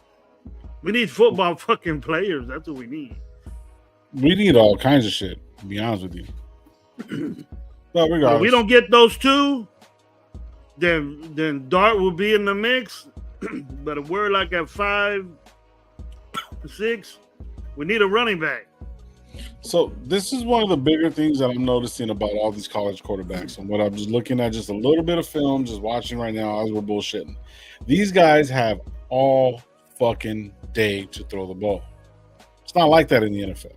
We need football fucking players. That's what we need. We need all kinds of shit, to be honest with you. But regardless. If we don't get those two, then Dart will be in the mix. But if we're like at 5, 6, we need a running back. So this is one of the bigger things that I'm noticing about all these college quarterbacks. And what I'm just looking at, just a little bit of film, just watching right now as we're bullshitting. These guys have all fucking day to throw the ball. It's not like that in the NFL.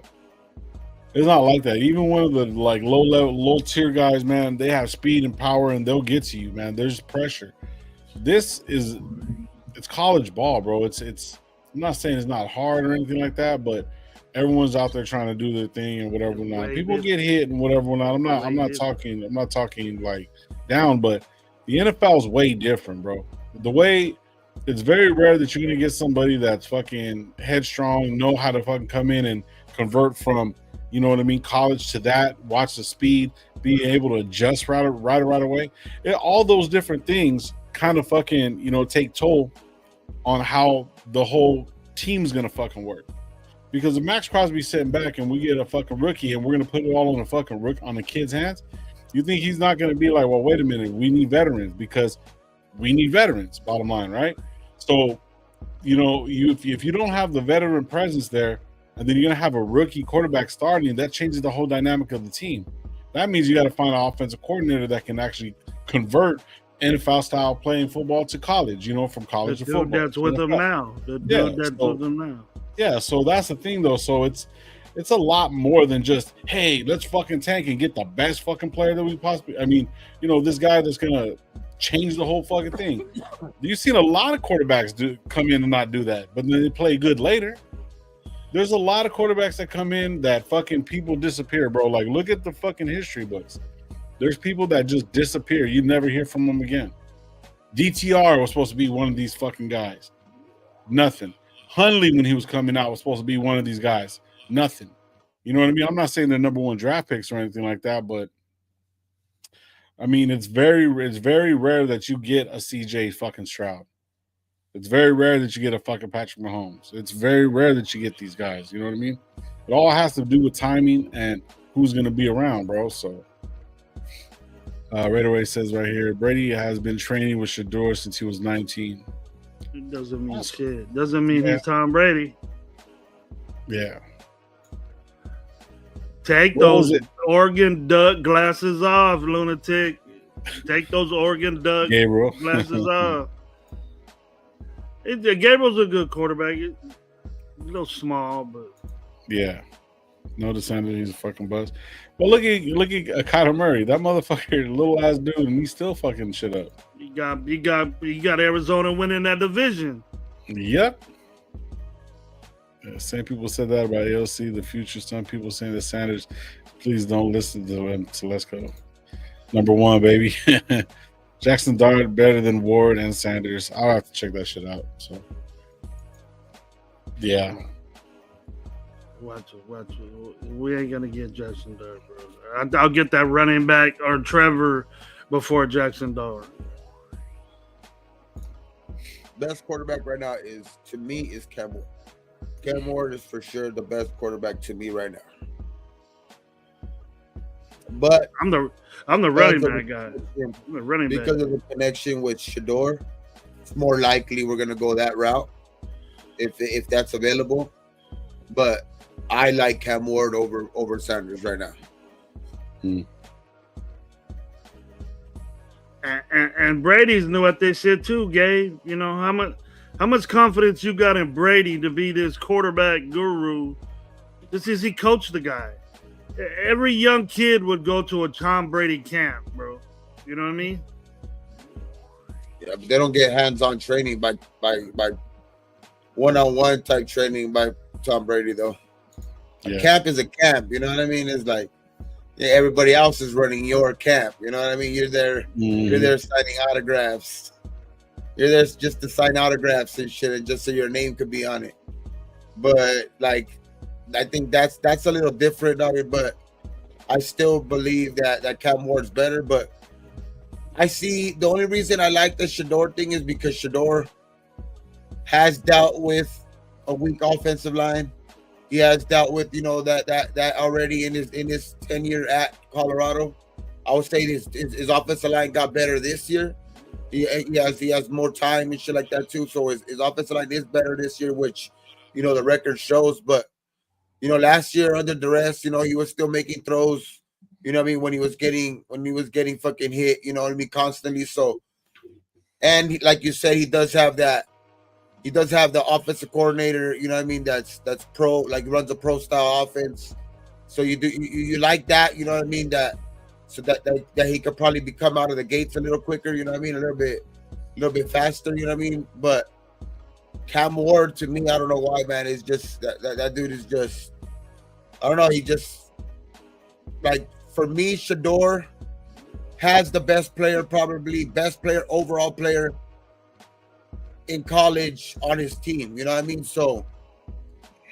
It's not like that. Even one of the like low tier guys, man, they have speed and power and they'll get to you, man. There's pressure. It's college ball, bro. It's I'm not saying it's not hard or anything like that, but everyone's out there trying to do their thing and whatever not. People get hit and whatever not. I'm not talking like down, but the NFL is way different, bro. The way it's very rare that you're gonna get somebody that's fucking headstrong, know how to fucking come in and convert from, you know what I mean, college to that, watch the speed, be able to adjust right away. All those different things kind of fucking, take toll on how the whole team's gonna fucking work. Because if Max Crosby's sitting back and we get a fucking rookie and we're gonna put it all on a fucking on the kid's hands, you think he's not gonna be like, well, wait a minute, we need veterans, because we need veterans, bottom line, right? So, if you don't have the veteran presence there, and then you're gonna have a rookie quarterback starting, that changes the whole dynamic of the team. That means you got to find an offensive coordinator that can actually convert NFL style playing football to college, from college to football. That's with them now. With them now. Yeah, so that's the thing though. So it's a lot more than just, hey, let's fucking tank and get the best fucking player that we possibly. I mean, this guy that's gonna change the whole fucking thing. You've seen a lot of quarterbacks come in and not do that, but then they play good later. There's a lot of quarterbacks that come in that fucking people disappear, bro. Like, look at the fucking history books. There's people that just disappear. You never hear from them again. DTR was supposed to be one of these fucking guys. Nothing. Hundley, when he was coming out, was supposed to be one of these guys. Nothing. You know what I mean? I'm not saying they're number one draft picks or anything like that, but I mean, it's very rare that you get a CJ fucking Stroud. It's very rare that you get a fucking Patrick Mahomes. It's very rare that you get these guys. You know what I mean? It all has to do with timing and who's going to be around, bro. So, Raider says right here, Brady has been training with Shador since he was 19. It doesn't mean shit. Doesn't mean he's Tom Brady. Yeah. Take those Oregon Duck glasses off, lunatic. Take those Oregon Duck glasses off. Gabriel's a good quarterback. A little small, but yeah. No descendant, he's a fucking bust. But look at Kyler Murray. That motherfucker, little ass dude, and he's still fucking shit up. You got Arizona winning that division. Yep. Same people said that about AOC, the future. Some people saying that Sanders, please don't listen to him. So let's go. Number one, baby. Jackson Dart better than Ward and Sanders. I'll have to check that shit out. So, yeah. Watch it. We ain't gonna get Jackson Dart, bro. I'll get that running back or Trevor before Jackson Dart. Best quarterback right now is Cam Ward. Cam Ward is for sure the best quarterback to me right now. But I'm the running back guy. I'm the running back. Because of the connection with Shador, it's more likely we're gonna go that route if that's available. But I like Cam Ward over Sanders right now. And Brady's new at this shit too, Gabe. You know How much confidence you got in Brady to be this quarterback guru? Just as he coached the guy. Every young kid would go to a Tom Brady camp, bro. You know what I mean? Yeah, but they don't get hands-on training by one-on-one type training by Tom Brady though. A camp is a camp, you know what I mean? It's like everybody else is running your camp, you know what I mean? You're there, you're there signing autographs. You're there just to sign autographs and shit, and just so your name could be on it. But like, I think that's a little different of it. But I still believe that Cam Ward's better. But I see the only reason I like the Shador thing is because Shador has dealt with a weak offensive line. He has dealt with that already in his tenure at Colorado. I would say his offensive line got better this year. He has more time and shit like that too. So his offensive line is better this year, which the record shows. But last year under duress, he was still making throws. You know what I mean? When he was getting fucking hit, you know what I mean, constantly. So, and like you said, he does have that. He does have the offensive coordinator. You know what I mean? That's pro, like runs a pro style offense. So you like that. You know what I mean? So that he could probably come out of the gates a little quicker, you know what I mean? A little bit faster, you know what I mean? But Cam Ward, to me, I don't know why, man. Is just that dude is just, I don't know. He just, like, for me, Shador has the best player, overall player in college on his team, you know what I mean? So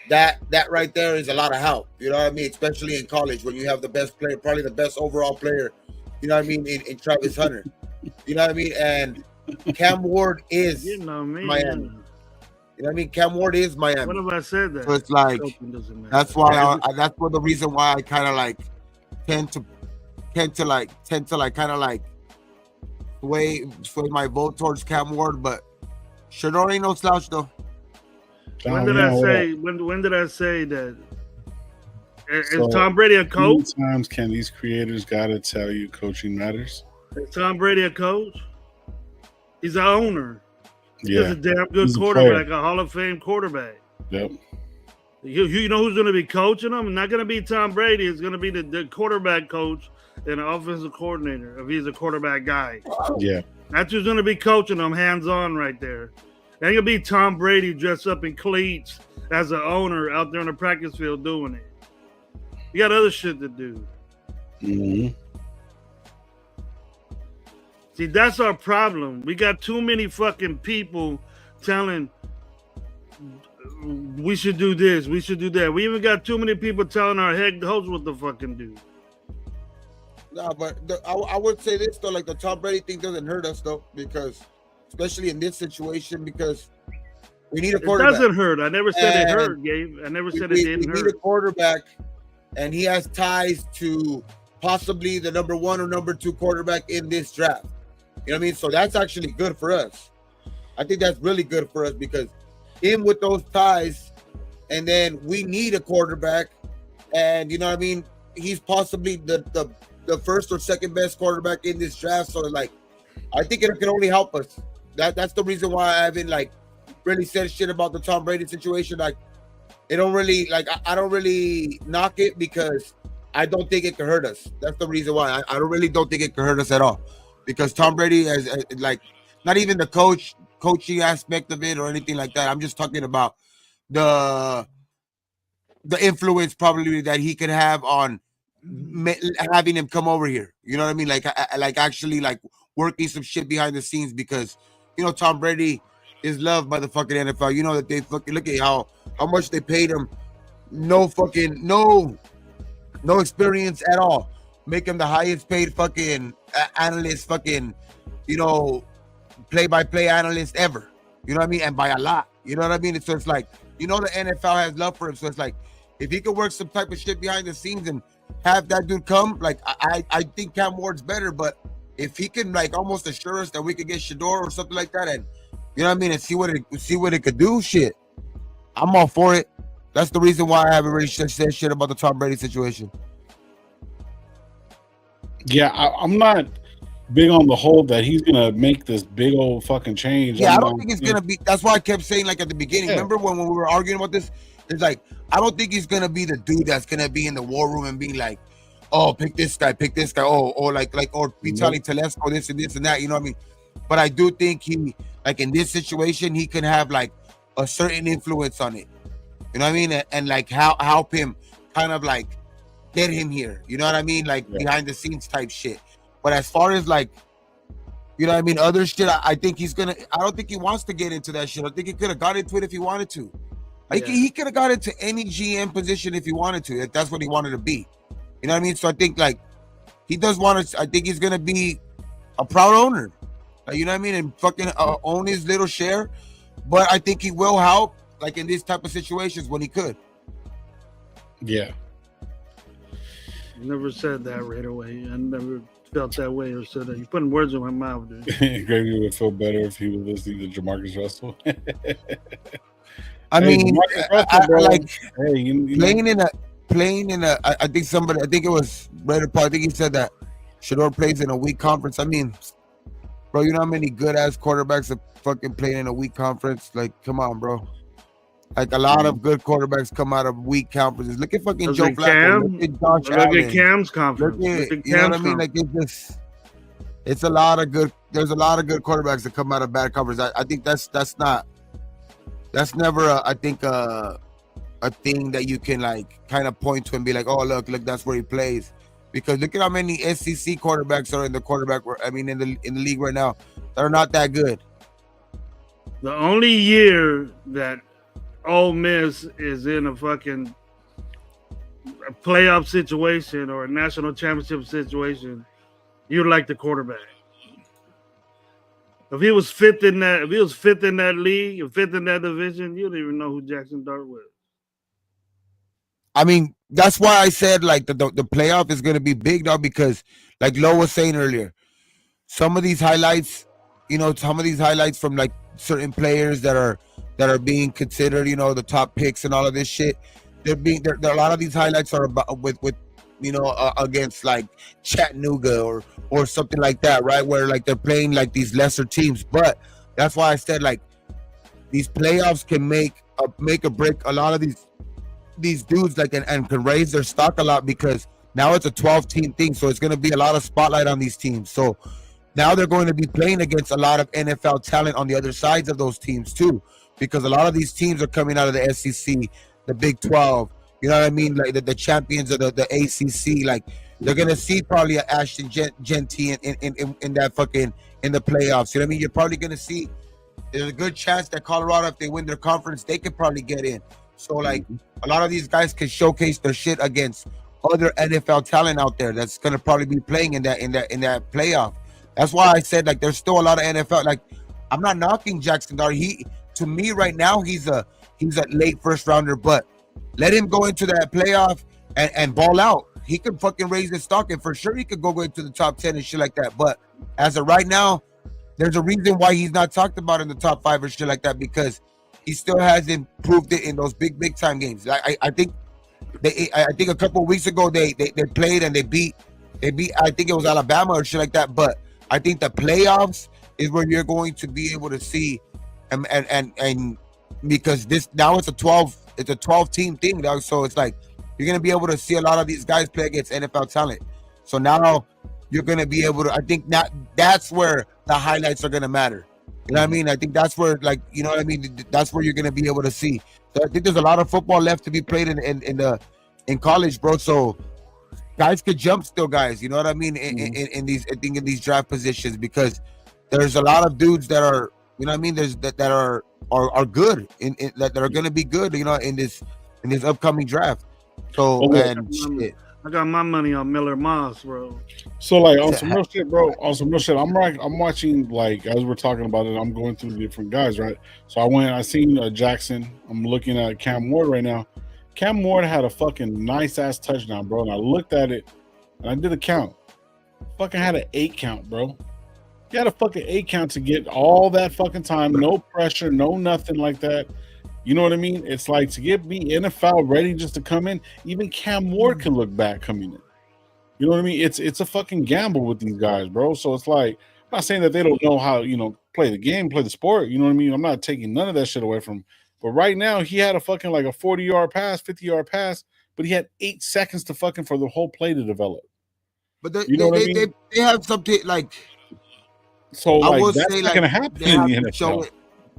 that right there is a lot of help, you know what I mean? Especially in college when you have the best player, probably the best overall player, you know what I mean, in Travis Hunter. You know what I mean? And Cam Ward is Miami. You know what I mean? Cam Ward is Miami. What have I said that? So it's like, that's why that's the reason why I kind of like tend to kind of like sway my vote towards Cam Ward, but Shador ain't no slouch though. When did I say that? Is Tom Brady a coach? How many times can these creators gotta tell you coaching matters? Is Tom Brady a coach? He's an owner. Yeah. He's a damn good quarterback, a Hall of Fame quarterback. Yep. You know who's going to be coaching him? It's not going to be Tom Brady. It's going to be the quarterback coach and the offensive coordinator if he's a quarterback guy. Yeah. That's who's going to be coaching them hands-on right there. It ain't going to be Tom Brady dressed up in cleats as an owner out there on the practice field doing it. You got other shit to do. Mm-hmm. See, that's our problem. We got too many fucking people telling we should do this, we should do that. We even got too many people telling our head coach what to fucking do. No, but I would say this though, like the Tom Brady thing doesn't hurt us though, because especially in this situation, because we need a quarterback. It doesn't hurt. I never said it hurt, Gabe. I never said it didn't hurt. We need a quarterback, and he has ties to possibly the number 1 or number 2 quarterback in this draft. You know what I mean? So that's actually good for us. I think that's really good for us because him with those ties, and then we need a quarterback, and you know what I mean? He's possibly the first or second best quarterback in this draft. So like, I think it can only help us. That's the reason why I haven't like really said shit about the Tom Brady situation. Like, it don't really like I don't really knock it because I don't think it can hurt us. That's the reason why I really don't think it can hurt us at all. Because Tom Brady has like not even the coaching aspect of it or anything like that. I'm just talking about the influence probably that he could have on having him come over here. You know what I mean? Like actually like working some shit behind the scenes because Tom Brady is loved by the fucking NFL. You know that they fucking look at how much they paid him. No experience at all. Make him the highest paid fucking analyst, fucking, play-by-play analyst ever. You know what I mean? And by a lot. You know what I mean? So it's like, the NFL has love for him. So it's like, if he could work some type of shit behind the scenes and have that dude come, like, I think Cam Ward's better. But if he can, like, almost assure us that we could get Shador or something like that, and, you know what I mean? And see what it could do, shit. I'm all for it. That's the reason why I haven't really said shit about the Tom Brady situation. Yeah, I'm not big on the whole that he's gonna make this big old fucking change. Yeah, I don't think it's gonna be. That's why I kept saying like at the beginning. Yeah. Remember when we were arguing about this? It's like I don't think he's gonna be the dude that's gonna be in the war room and being like, "Oh, pick this guy, oh, or be telling Telesco this and this and that." You know what I mean? But I do think he, like in this situation, he can have like a certain influence on it. You know what I mean? And like help him kind of like get him here. You know what I mean? Like behind the scenes type shit. But as far as like, you know what I mean, other shit, I think he's gonna. I don't think he wants to get into that shit. I think he could have got into it if he wanted to. Like he could have got into any GM position if he wanted to. If that's what he wanted to be. You know what I mean? So I think like he does want to. I think he's gonna be a proud owner. You know what I mean? And fucking own his little share. But I think he will help, like in these type of situations when he could. Yeah. Never said that right away. I never felt that way or said that. You're putting words in my mouth, dude. Gravy would feel better if he was listening to Jamarcus Russell. I mean, Russell, like you playing in a. I think somebody. I think it was Raider Paul. I think he said that Shador plays in a weak conference. I mean, bro, you know how many good ass quarterbacks are fucking playing in a weak conference? Like, come on, bro. Like a lot of good quarterbacks come out of weak conferences. Look at fucking Joe Flacco. Look at Josh Allen. Look at Cam's conference. You know what I mean? Like it's a lot of good. There's a lot of good quarterbacks that come out of bad conferences. I think that's never a thing that you can like kind of point to and be like, oh look, that's where he plays. Because look at how many SEC quarterbacks are in the in the league right now that are not that good. The only year that Ole Miss is in a fucking playoff situation or a national championship situation, you like the quarterback. If he was fifth in that league, or fifth in that division, you don't even know who Jackson Dart was. I mean, that's why I said like the playoff is going to be big now because, like Lo was saying earlier, some of these highlights from like certain players that are being considered, the top picks and all of this shit. There a lot of these highlights are about with against like Chattanooga or something like that, right? Where like they're playing like these lesser teams. But that's why I said like these playoffs can make or break a lot of these dudes like and can raise their stock a lot because now it's a 12-team thing, so it's going to be a lot of spotlight on these teams. So now they're going to be playing against a lot of NFL talent on the other sides of those teams too, because a lot of these teams are coming out of the SEC, the Big 12. You know what I mean? Like the champions of the ACC. Like they're gonna see probably an Ashton Genty in that fucking in the playoffs. You know what I mean? You're probably gonna see. There's a good chance that Colorado, if they win their conference, they could probably get in. So like a lot of these guys can showcase their shit against other NFL talent out there that's gonna probably be playing in that playoff. That's why I said like there's still a lot of NFL. Like I'm not knocking Jackson Dart. To me right now he's a late first rounder, but let him go into that playoff and ball out. He could fucking raise his stock, and for sure he could go into the top 10 and shit like that. But as of right now, there's a reason why he's not talked about in the top 5 or shit like that, because he still hasn't proved it in those big time games. I think a couple of weeks ago they played and they beat I think it was Alabama or shit like that. But I think the playoffs is where you're going to be able to see and because this now it's a 12-team thing, dog. So it's like you're gonna be able to see a lot of these guys play against NFL talent. So now you're gonna be able to. I think that's where the highlights are gonna matter. You know what I mean? I think that's where, like, you know what I mean. That's where you're gonna be able to see. So I think there's a lot of football left to be played in college, bro. So guys could jump still, guys. You know what I mean? In these draft positions, because there's a lot of dudes that are, you know what I mean. There's that are good that are going to be good, in this upcoming draft. So I got my money on Miller Moss, bro. So like on some real shit, bro. On some real shit, I'm watching, like, as we're talking about it, I'm going through the different guys, right? So I seen Jackson. I'm looking at Cam Ward right now. Cam Ward had a fucking nice ass touchdown, bro. And I looked at it and I did a count. Fucking had an 8 count, bro. You had a fucking 8 count to get all that fucking time, no pressure, no nothing like that. You know what I mean? It's like to get me NFL ready just to come in. Even Cam Ward can look back coming in. You know what I mean? It's a fucking gamble with these guys, bro. So it's like, I'm not saying that they don't know how, play the game, play the sport. You know what I mean? I'm not taking none of that shit away from him. But right now, he had a fucking like a 40-yard pass, 50-yard pass, but he had 8 seconds to fucking for the whole play to develop. But they have something like. So I like will that's say not like gonna happen they in have the to show NFL. it.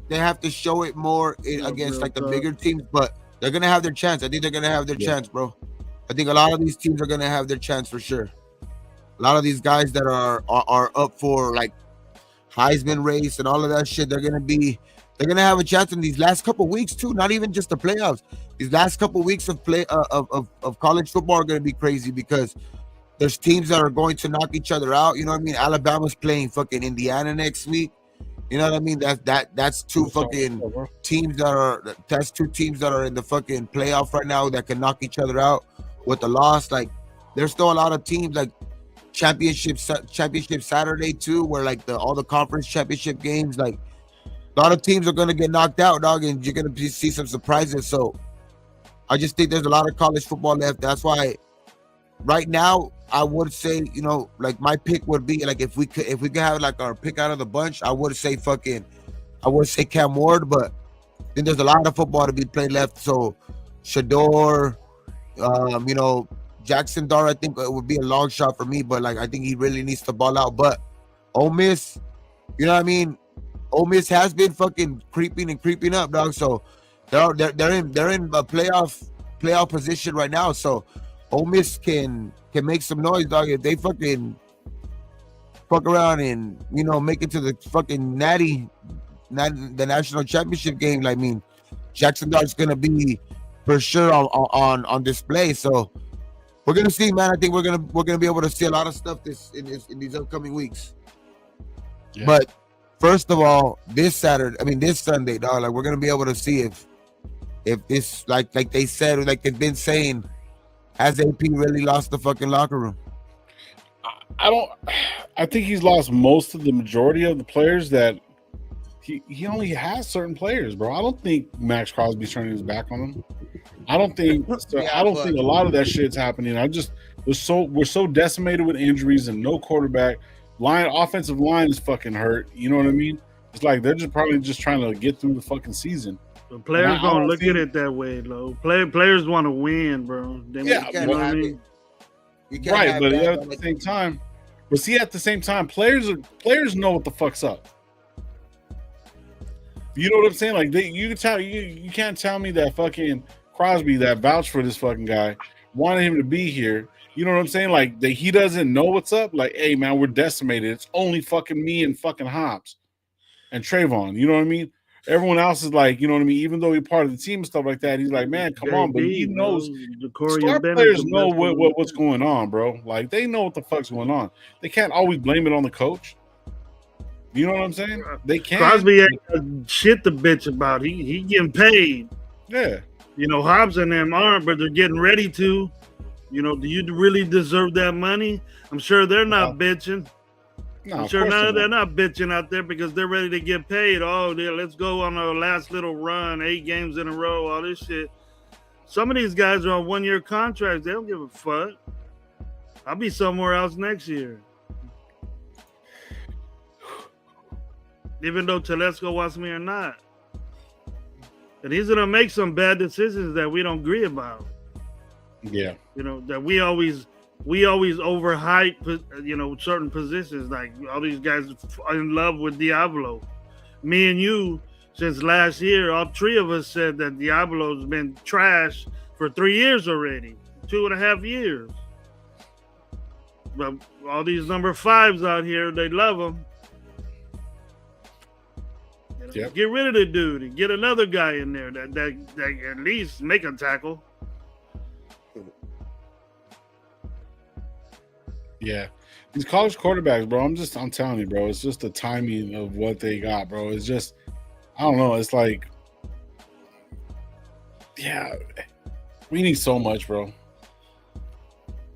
They have to show it more against like the bigger teams, but they're gonna have their chance. I think they're gonna have their chance, bro. I think a lot of these teams are gonna have their chance for sure. A lot of these guys that are up for like Heisman race and all of that shit, they're gonna have a chance in these last couple weeks too. Not even just the playoffs. These last couple weeks of play of college football are gonna be crazy because there's teams that are going to knock each other out. You know what I mean? Alabama's playing fucking Indiana next week. You know what I mean? That's two fucking teams that's two teams that are in the fucking playoff right now that can knock each other out with the loss. Like there's still a lot of teams like championship Saturday too, where like all the conference championship games, like a lot of teams are gonna get knocked out, dog, and you're gonna see some surprises. So I just think there's a lot of college football left. That's why right now I would say, like my pick would be like if we could have like our pick out of the bunch, I would say Cam Ward, but then there's a lot of football to be played left. So Shador, Jackson Dart, I think it would be a long shot for me, but like I think he really needs to ball out. But Ole Miss, you know what I mean? Ole Miss has been fucking creeping up, dog. So they're in a playoff position right now. So Ole Miss can make some noise, dog. If they fucking fuck around and make it to the fucking the national championship game, like, I mean, Jackson Dart's gonna be for sure on display. So we're gonna see, man. I think we're gonna be able to see a lot of stuff in these upcoming weeks. Yeah. But first of all, this Sunday, dog, like we're gonna be able to see if this like they said, like they've been saying, has AP really lost the fucking locker room? I think he's lost most of the majority of the players that he only has certain players, bro. I don't think Max Crosby's turning his back on him. I don't think I don't think a lot of that shit's happening. We're so decimated with injuries and no quarterback. Offensive line is fucking hurt. You know what I mean? It's like they're probably just trying to get through the fucking season. The players don't look at it that way, though. Players want to win, bro. You know what I mean? Right, but at the same time, players know what the fuck's up. You know what I'm saying? Like you can't tell me that fucking Crosby that vouched for this fucking guy wanted him to be here. You know what I'm saying? Like he doesn't know what's up. Like, hey man, we're decimated. It's only fucking me and fucking Hobbs and Trayvon. You know what I mean? Everyone else is like, you know what I mean? Even though he's part of the team and stuff like that, he's like, man, come on. But he knows star players know what's going on, bro. Like they know what the fuck's going on. They can't always blame it on the coach. You know what I'm saying? They can't. Crosby ain't shit to bitch about. He getting paid. Yeah. Hobbs and them aren't, but they're getting ready to. Do you really deserve that money? I'm sure they're not bitching. No, I'm sure they're not bitching out there because they're ready to get paid. Oh, let's go on our last little run, 8 games in a row, all this shit. Some of these guys are on 1-year contracts. They don't give a fuck. I'll be somewhere else next year. Even though Telesco wants me or not. And he's going to make some bad decisions that we don't agree about. Yeah. That we always overhype, certain positions. Like all these guys are in love with Diablo. Me and you, since last year, all 3 of us said that Diablo's been trash for 3 years already, 2.5 years. But all these number 5s out here, they love him. Yep. Get rid of the dude and get another guy in there that at least make a tackle. Yeah, these college quarterbacks, bro. I'm telling you, bro. It's just the timing of what they got, bro. It's just, I don't know. It's like, yeah, we need so much, bro.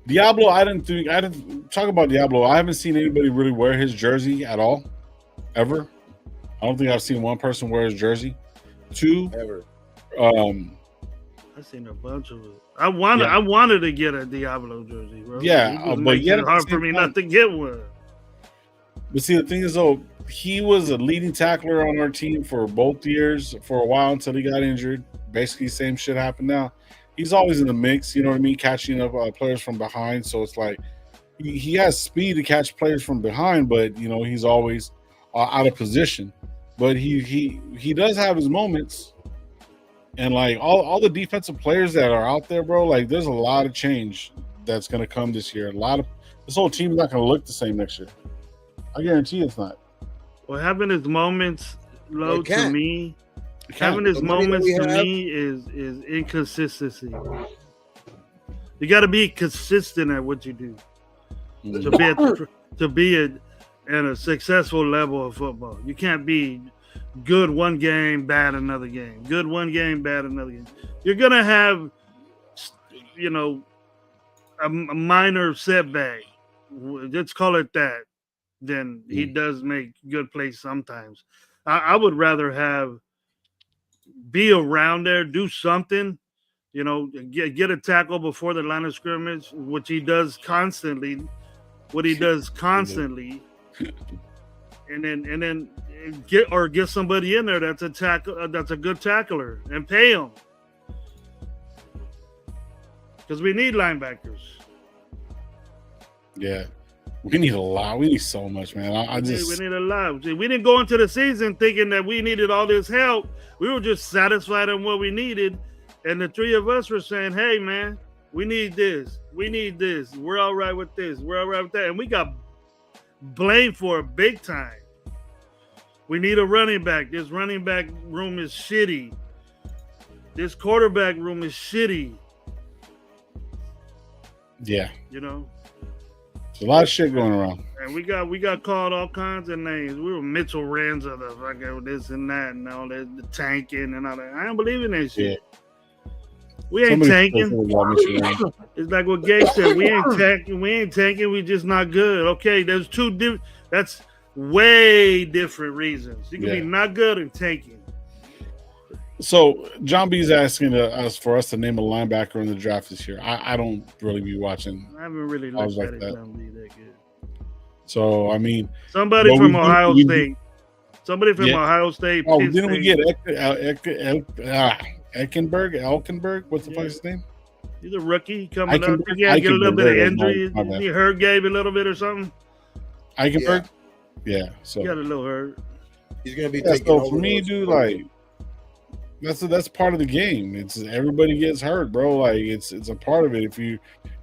Diablo, I didn't talk about Diablo. I haven't seen anybody really wear his jersey at all, ever. I don't think I've seen one person wear his jersey. 2, I I seen a bunch of it. I wanted to get a Diablo jersey, bro. Yeah, but yet it's hard for me not to get one. But see, the thing is, though, he was a leading tackler on our team for both years for a while until he got injured. Basically, same shit happened now. He's always in the mix, you know what I mean, catching up players from behind. So it's like he has speed to catch players from behind, but you know he's always out of position. But he does have his moments, and like all the defensive players that are out there, bro. Like there's a lot of change that's gonna come this year. This whole team's not gonna look the same next year. I guarantee it's not. Well, having his moments, low to me, having his The moments money that to we have- me is inconsistency. You got to be consistent at what you do to be at a successful level of football. You can't be good one game, bad another game. Good one game, bad another game. You're gonna have, you know, a minor setback. Let's call it that. Then he does make good plays sometimes. I would rather be around there, do something, you know, get a tackle before the line of scrimmage, which he does constantly. And then get somebody in there that's a good tackler and pay him. Because we need linebackers. Yeah. We need a lot. We need so much, man. We need a lot. We didn't go into the season thinking that we needed all this help. We were just satisfied on what we needed. And the three of us were saying, hey, man, we need this. We need this. We're all right with this. We're all right with that. And we got blamed for it big time. We need a running back. This running back room is shitty. This quarterback room is shitty. Yeah. You know? There's a lot of shit going around. And we got called all kinds of names. We were Mitchell Renza, the fucking this and that, and all that, the tanking and all that. I don't believe in that shit. Yeah. We ain't tanking. It's like what Gay said. We ain't tanking. We just not good. Okay, there's two different. That's way different reasons. You can be not good and tanking. So John B's asking us for us to name a linebacker in the draft this year. I don't really be watching. I haven't really looked at it. Don't be that good. So I mean, somebody from Ohio State. Somebody from Ohio State. Oh, didn't we get Elkenberg? What's the fuck's name? He's a rookie coming up. He had to get a little bit of injury. He hurt Gabe a little bit or something. Eichenberg? Yeah. So he got a little hurt. He's gonna be taking over. For me, dude, like that's part of the game. It's everybody gets hurt, bro. Like it's a part of it. If your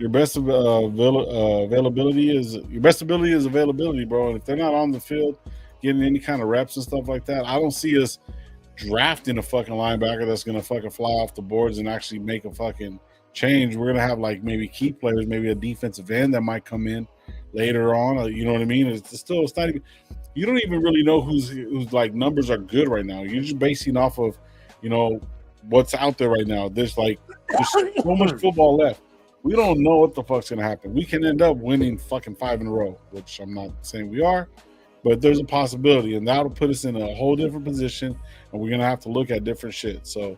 best availability is availability, bro. And if they're not on the field getting any kind of reps and stuff like that, I don't see us drafting a fucking linebacker that's gonna fucking fly off the boards and actually make a fucking change. We're gonna have like maybe key players, maybe a defensive end that might come in later on. You know what I mean? It's not even. You don't even really know who's like numbers are good right now. You're just basing off of, you know, what's out there right now. There's so much football left. We don't know what the fuck's gonna happen. We can end up winning fucking 5 in a row, which I'm not saying we are, but there's a possibility, and that'll put us in a whole different position, and we're gonna have to look at different shit. So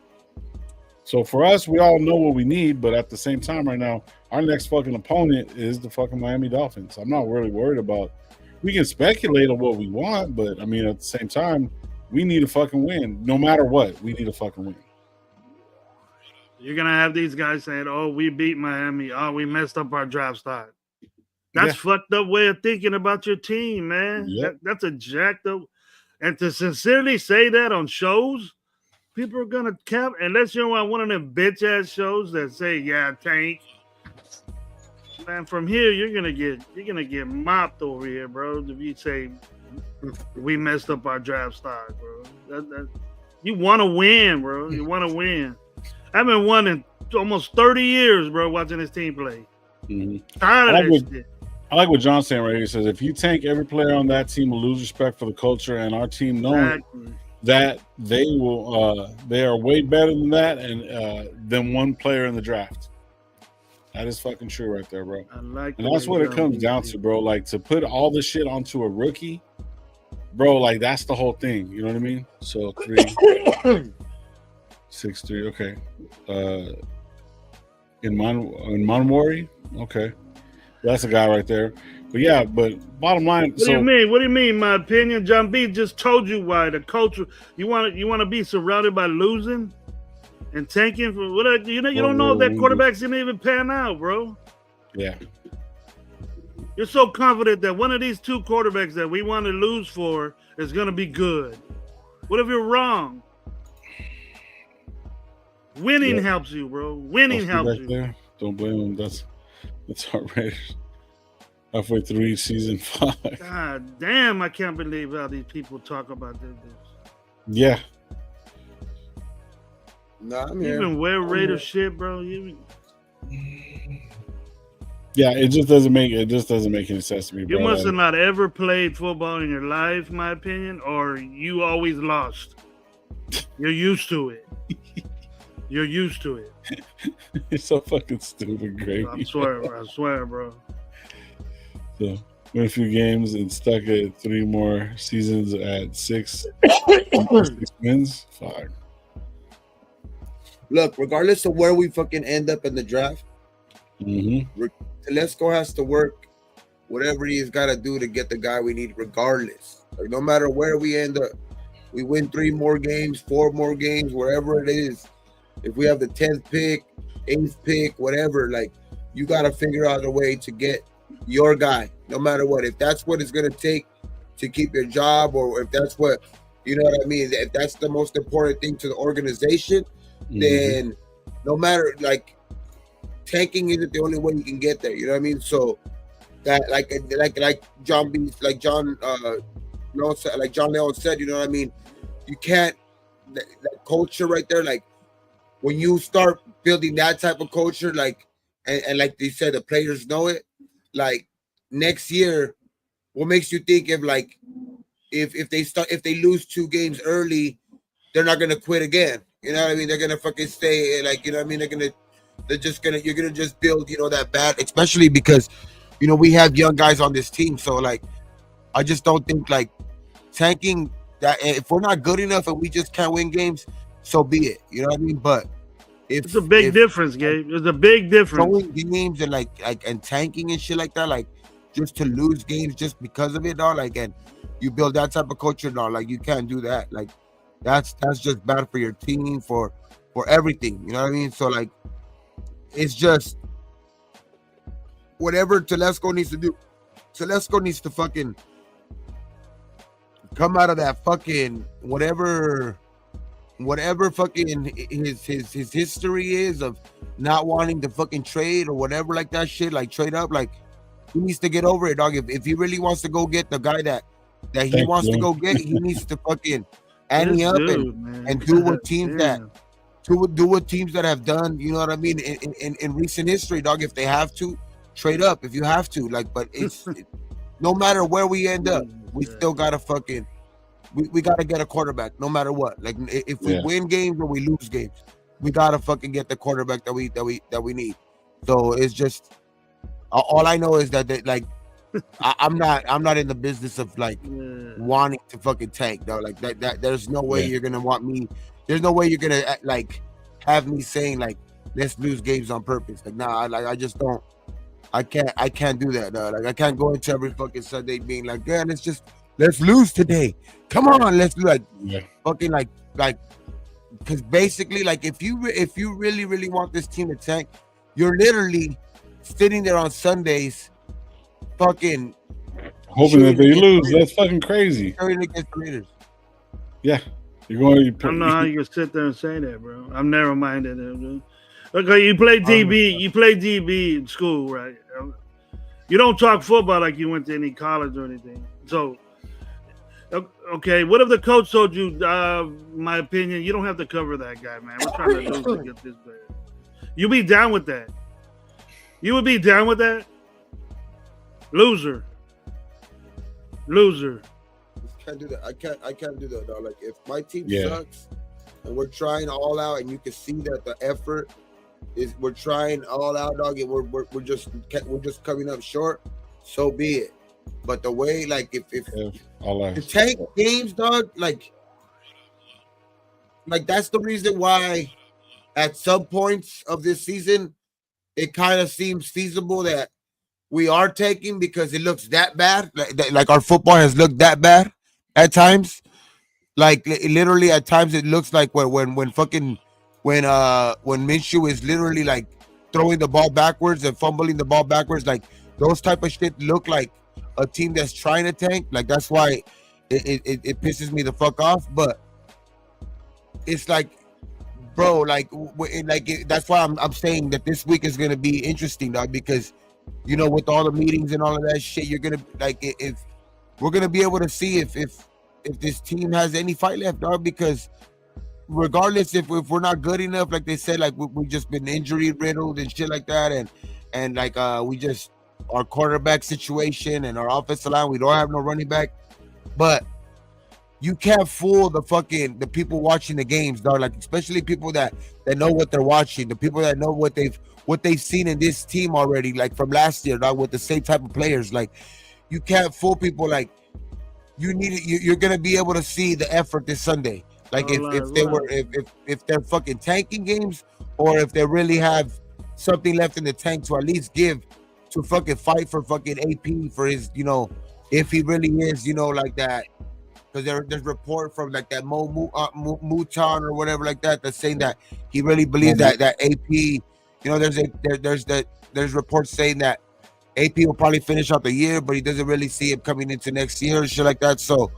for us, we all know what we need, but at the same time, right now, our next fucking opponent is the fucking Miami Dolphins. I'm not really worried about. We can speculate on what we want, but I mean, at the same time, we need a fucking win. No matter what, we need a fucking win. You're gonna have these guys saying, "Oh, we beat Miami. Oh, we messed up our draft stock." That's fucked up way of thinking about your team, man. Yep. That's a jacked up. And to sincerely say that on shows, people are gonna cap unless you're on one of them bitch ass shows that say, "Yeah, tank." Man, from here you're gonna get mopped over here, bro. If you say we messed up our draft stock, bro. You want to win, bro. You want to win. I haven't won in almost 30 years, bro, watching this team play. Mm-hmm. Tired of this shit. I like what John's saying right here. He says, if you tank, every player on that team will lose respect for the culture, and our team knowing that they are way better than that and than one player in the draft. That is fucking true right there, bro. And that's what it comes down to, bro. Like, to put all this shit onto a rookie, bro, like, that's the whole thing. You know what I mean? So, 3. 6'3". Okay. In Monmori. Okay, that's a guy right there. But yeah, but bottom line. What do you mean? What do you mean? My opinion, John B. just told you why the culture. You want to be surrounded by losing and tanking for what? You don't know if that quarterback's gonna even pan out, bro. Yeah. You're so confident that one of these two quarterbacks that we want to lose for is gonna be good. What if you're wrong? Winning helps you, bro. Winning helps you. There. Don't blame him. That's outrageous. Halfway through each season 5. God damn, I can't believe how these people talk about this. Yeah. Nah, I'm here. Even wear Raider shit, bro. Yeah, it just doesn't make any sense to me, bro. You must have not ever played football in your life, my opinion, or you always lost. You're used to it. You're used to it. It's so fucking stupid, Gravy. I swear, bro. So, win a few games and stuck at 3 more seasons at 6 wins. Fuck. Look, regardless of where we fucking end up in the draft, Telesco has to work whatever he's got to do to get the guy we need, regardless. Like, no matter where we end up, we win 3 more games, 4 more games, wherever it is. If we have the 10th pick, 8th pick, whatever, like, you got to figure out a way to get your guy, no matter what. If that's what it's going to take to keep your job, or if that's what, you know what I mean, if that's the most important thing to the organization, then no matter, like, tanking isn't the only way you can get there. You know what I mean? So that, like John B, like John Leon said, you know what I mean? You can't, that culture right there, like, when you start building that type of culture, like, and like they said, the players know it, like, next year, what makes you think if, like, if they lose 2 games early, they're not gonna quit again? You know what I mean? They're gonna fucking stay, like, you know what I mean? You're gonna just build, you know, that bad, especially because, you know, we have young guys on this team. So, like, I just don't think, like, tanking, that if we're not good enough and we just can't win games, so be it. You know what I mean? But it's a big difference, Gabe. There's a big difference. Throwing games and like and tanking and shit like that, like, just to lose games just because of it, dog. Like, and you build that type of culture, dog. Like, you can't do that. Like, that's just bad for your team, for everything. You know what I mean? So, like, it's just whatever Telesco needs to do. Telesco needs to fucking come out of that fucking whatever fucking his history is of not wanting to fucking trade or whatever, like that shit, like trade up. Like, he needs to get over it, dog. If he really wants to go get the guy that he wants to go get, he needs to fucking ante up and do what teams do what teams that have done, you know what I mean, in recent history, dog. If they have to trade up, if you have to, like, but it's no matter where we end up, we still gotta fucking we gotta get a quarterback no matter what. Like, if we win games or we lose games, we gotta fucking get the quarterback that we need. So it's just all I know is that they, like, I'm not in the business of, like, wanting to fucking tank, though. Like, that there's no way you're gonna want me. There's no way you're gonna, like, have me saying, like, let's lose games on purpose. Like, nah, I just don't. I can't do that. Like, I can't go into every fucking Sunday being like, yeah, let's lose today. Come on, let's do, like, fucking like, because basically, like, if you really want this team to tank, you're literally sitting there on Sundays, fucking hoping that they lose. That's fucking crazy. Against the Raiders. Yeah, you're going. I don't know how you can sit there and say that, bro. I'm narrow-minded, dude. Okay, you play DB. You play DB in school, right? You don't talk football like you went to any college or anything. So, okay, what if the coach told you, my opinion, you don't have to cover that guy, man. We're trying to lose to get this player. You be down with that? You would be down with that? Loser. Can't do that. I can't do that, dog. Like, if my team sucks and we're trying all out, and you can see that the effort is, we're trying all out, dog, and we're just coming up short, so be it. But the way, like, if to tank games, dog, like, like that's the reason why at some points of this season it kind of seems feasible that we are taking, because it looks that bad. Like our football has looked that bad at times. Like literally at times it looks like when Minshew is literally like throwing the ball backwards and fumbling the ball backwards, like those type of shit look like a team that's trying to tank. Like that's why it pisses me the fuck off. But it's like, bro, that's why I'm saying that this week is gonna be interesting, dog, because with all the meetings and all of that shit, you're gonna like if we're gonna be able to see if this team has any fight left, dog, because regardless if we're not good enough, like they said, like we've just been injury riddled and shit like that, and like we just our quarterback situation and our offensive line, we don't have no running back, but you can't fool the people watching the games, dog. Like especially people that know what they're watching, the people that know what they've seen in this team already, like from last year, dog, with the same type of players. Like you can't fool people. Like you're gonna be able to see the effort this Sunday. Like if they're fucking tanking games, or if they really have something left in the tank to at least give to fucking fight for fucking AP for his, if he really is, like that. Because there's report from like that Mouton or whatever like that that's saying that he really believes that AP, there's reports saying that AP will probably finish out the year, but he doesn't really see him coming into next year and shit like that. So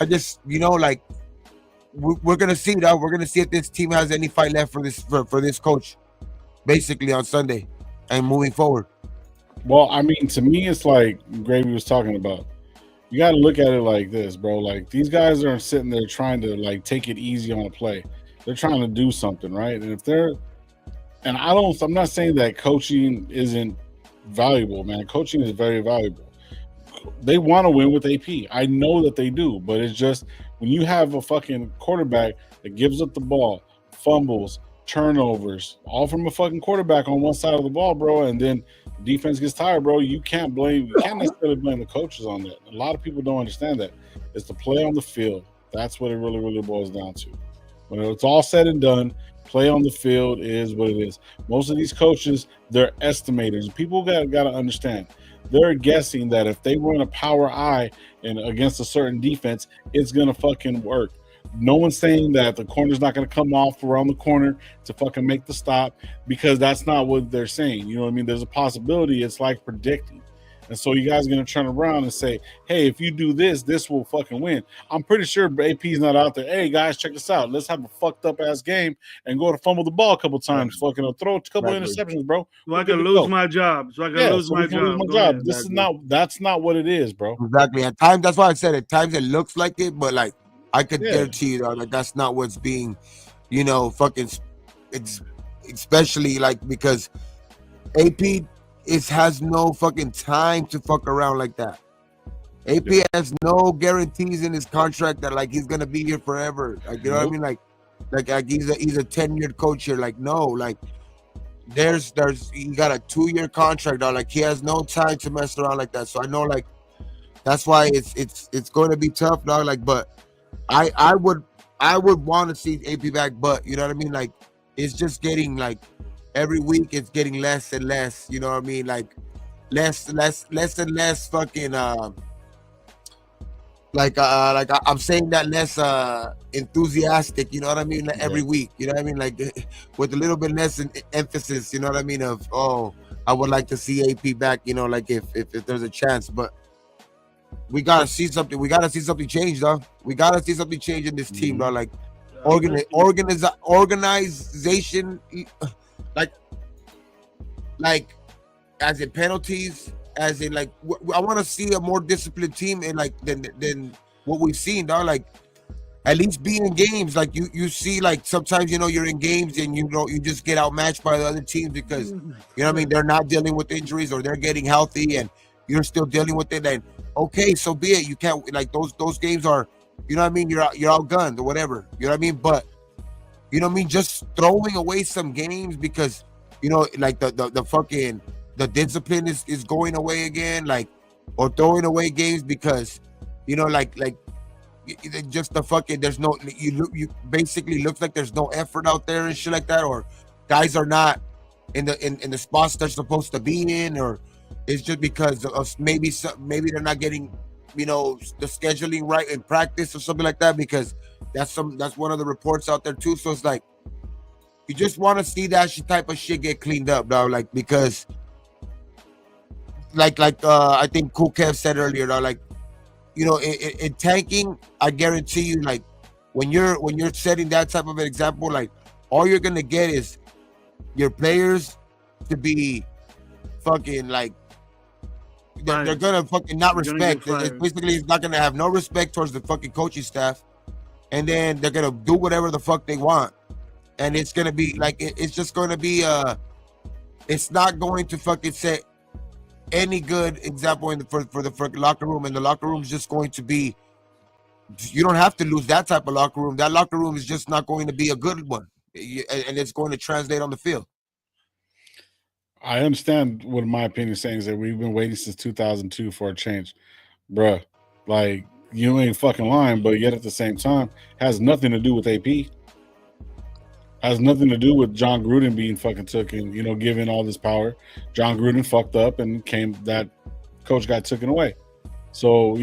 I just, like we're gonna see that. We're gonna see if this team has any fight left for this coach, basically on Sunday and moving forward. Well, I mean, to me, it's like Gravy was talking about. You got to look at it like this, bro. Like these guys aren't sitting there trying to like take it easy on a play. They're trying to do something, right? And I'm not saying that coaching isn't valuable, man. Coaching is very valuable. They want to win with AP. I know that they do, but it's just when you have a fucking quarterback that gives up the ball, fumbles, turnovers, all from a fucking quarterback on one side of the ball, bro, and then defense gets tired, bro. You can't necessarily blame the coaches on that. A lot of people don't understand that. It's the play on the field. That's what it really, really boils down to. When it's all said and done, play on the field is what it is. Most of these coaches, they're estimators. People got to understand. They're guessing that if they run a power I and against a certain defense, it's going to fucking work. No one's saying that the corner's not going to come off around the corner to fucking make the stop, because that's not what they're saying. You know what I mean? There's a possibility. It's like predicting. And so you guys are going to turn around and say, hey, if you do this, this will fucking win. I'm pretty sure AP's not out there. Hey, guys, check this out. Let's have a fucked up ass game and go to fumble the ball a couple times. Fucking throw a couple interceptions, bro. So I can lose my job. Lose my job. That's not what it is, bro. Exactly. At times, that's why I said at times it looks like it, but like I could guarantee you that that's not what's being, fucking. It's especially like because AP has no fucking time to fuck around like that. AP has no guarantees in his contract that like he's gonna be here forever. Like what I mean? Like he's a 10-year coach here. Like no, like there's he got a 2-year contract. Dog. Like he has no time to mess around like that. So I know like that's why it's going to be tough, dog. Like, but I would want to see AP back, but you know what I mean? Like it's just getting like every week it's getting less and less, you know what I mean? Like less and less fucking like I'm saying that less enthusiastic, you know what I mean? Like, every week, you know what I mean? Like with a little bit less emphasis, you know what I mean? Of I would like to see AP back, you know, like if there's a chance, but we gotta see something. We gotta see something change, though. We gotta see something change in this team, though. Like organization, like as in penalties, as in like I want to see a more disciplined team and like than what we've seen, though. Like at least being in games, like you see, like sometimes you're in games and you just get outmatched by the other teams because you know what I mean, they're not dealing with injuries or they're getting healthy and you're still dealing with it. And okay, so be it. You can't like those games are, you know what I mean, you're outgunned or whatever, you know what I mean. But you know what I mean, just throwing away some games because like the fucking the discipline is going away again, like, or throwing away games because like just the fucking there's no you basically looks like there's no effort out there and shit like that, or guys are not in the spots they're supposed to be in, or it's just because of maybe they're not getting the scheduling right in practice or something like that, because that's one of the reports out there too. So it's like you just want to see that type of shit get cleaned up, dog. Like because like I think Cool Kev said earlier, dog, like in tanking, I guarantee you, like when you're setting that type of an example, like all you're gonna get is your players to be fucking like they're gonna fucking not respect. It's basically, it's not gonna have no respect towards the fucking coaching staff, and then they're gonna do whatever the fuck they want, and it's gonna be like it's just gonna be it's not going to fucking set any good example for the fucking locker room, and the locker room is just going to be. You don't have to lose that type of locker room. That locker room is just not going to be a good one, and it's going to translate on the field. I understand what my opinion is saying is that we've been waiting since 2002 for a change, bruh. Like you ain't fucking lying, but yet at the same time, has nothing to do with AP. Has nothing to do with John Gruden being fucking taken, given all this power. John Gruden fucked up and that coach got taken away. So,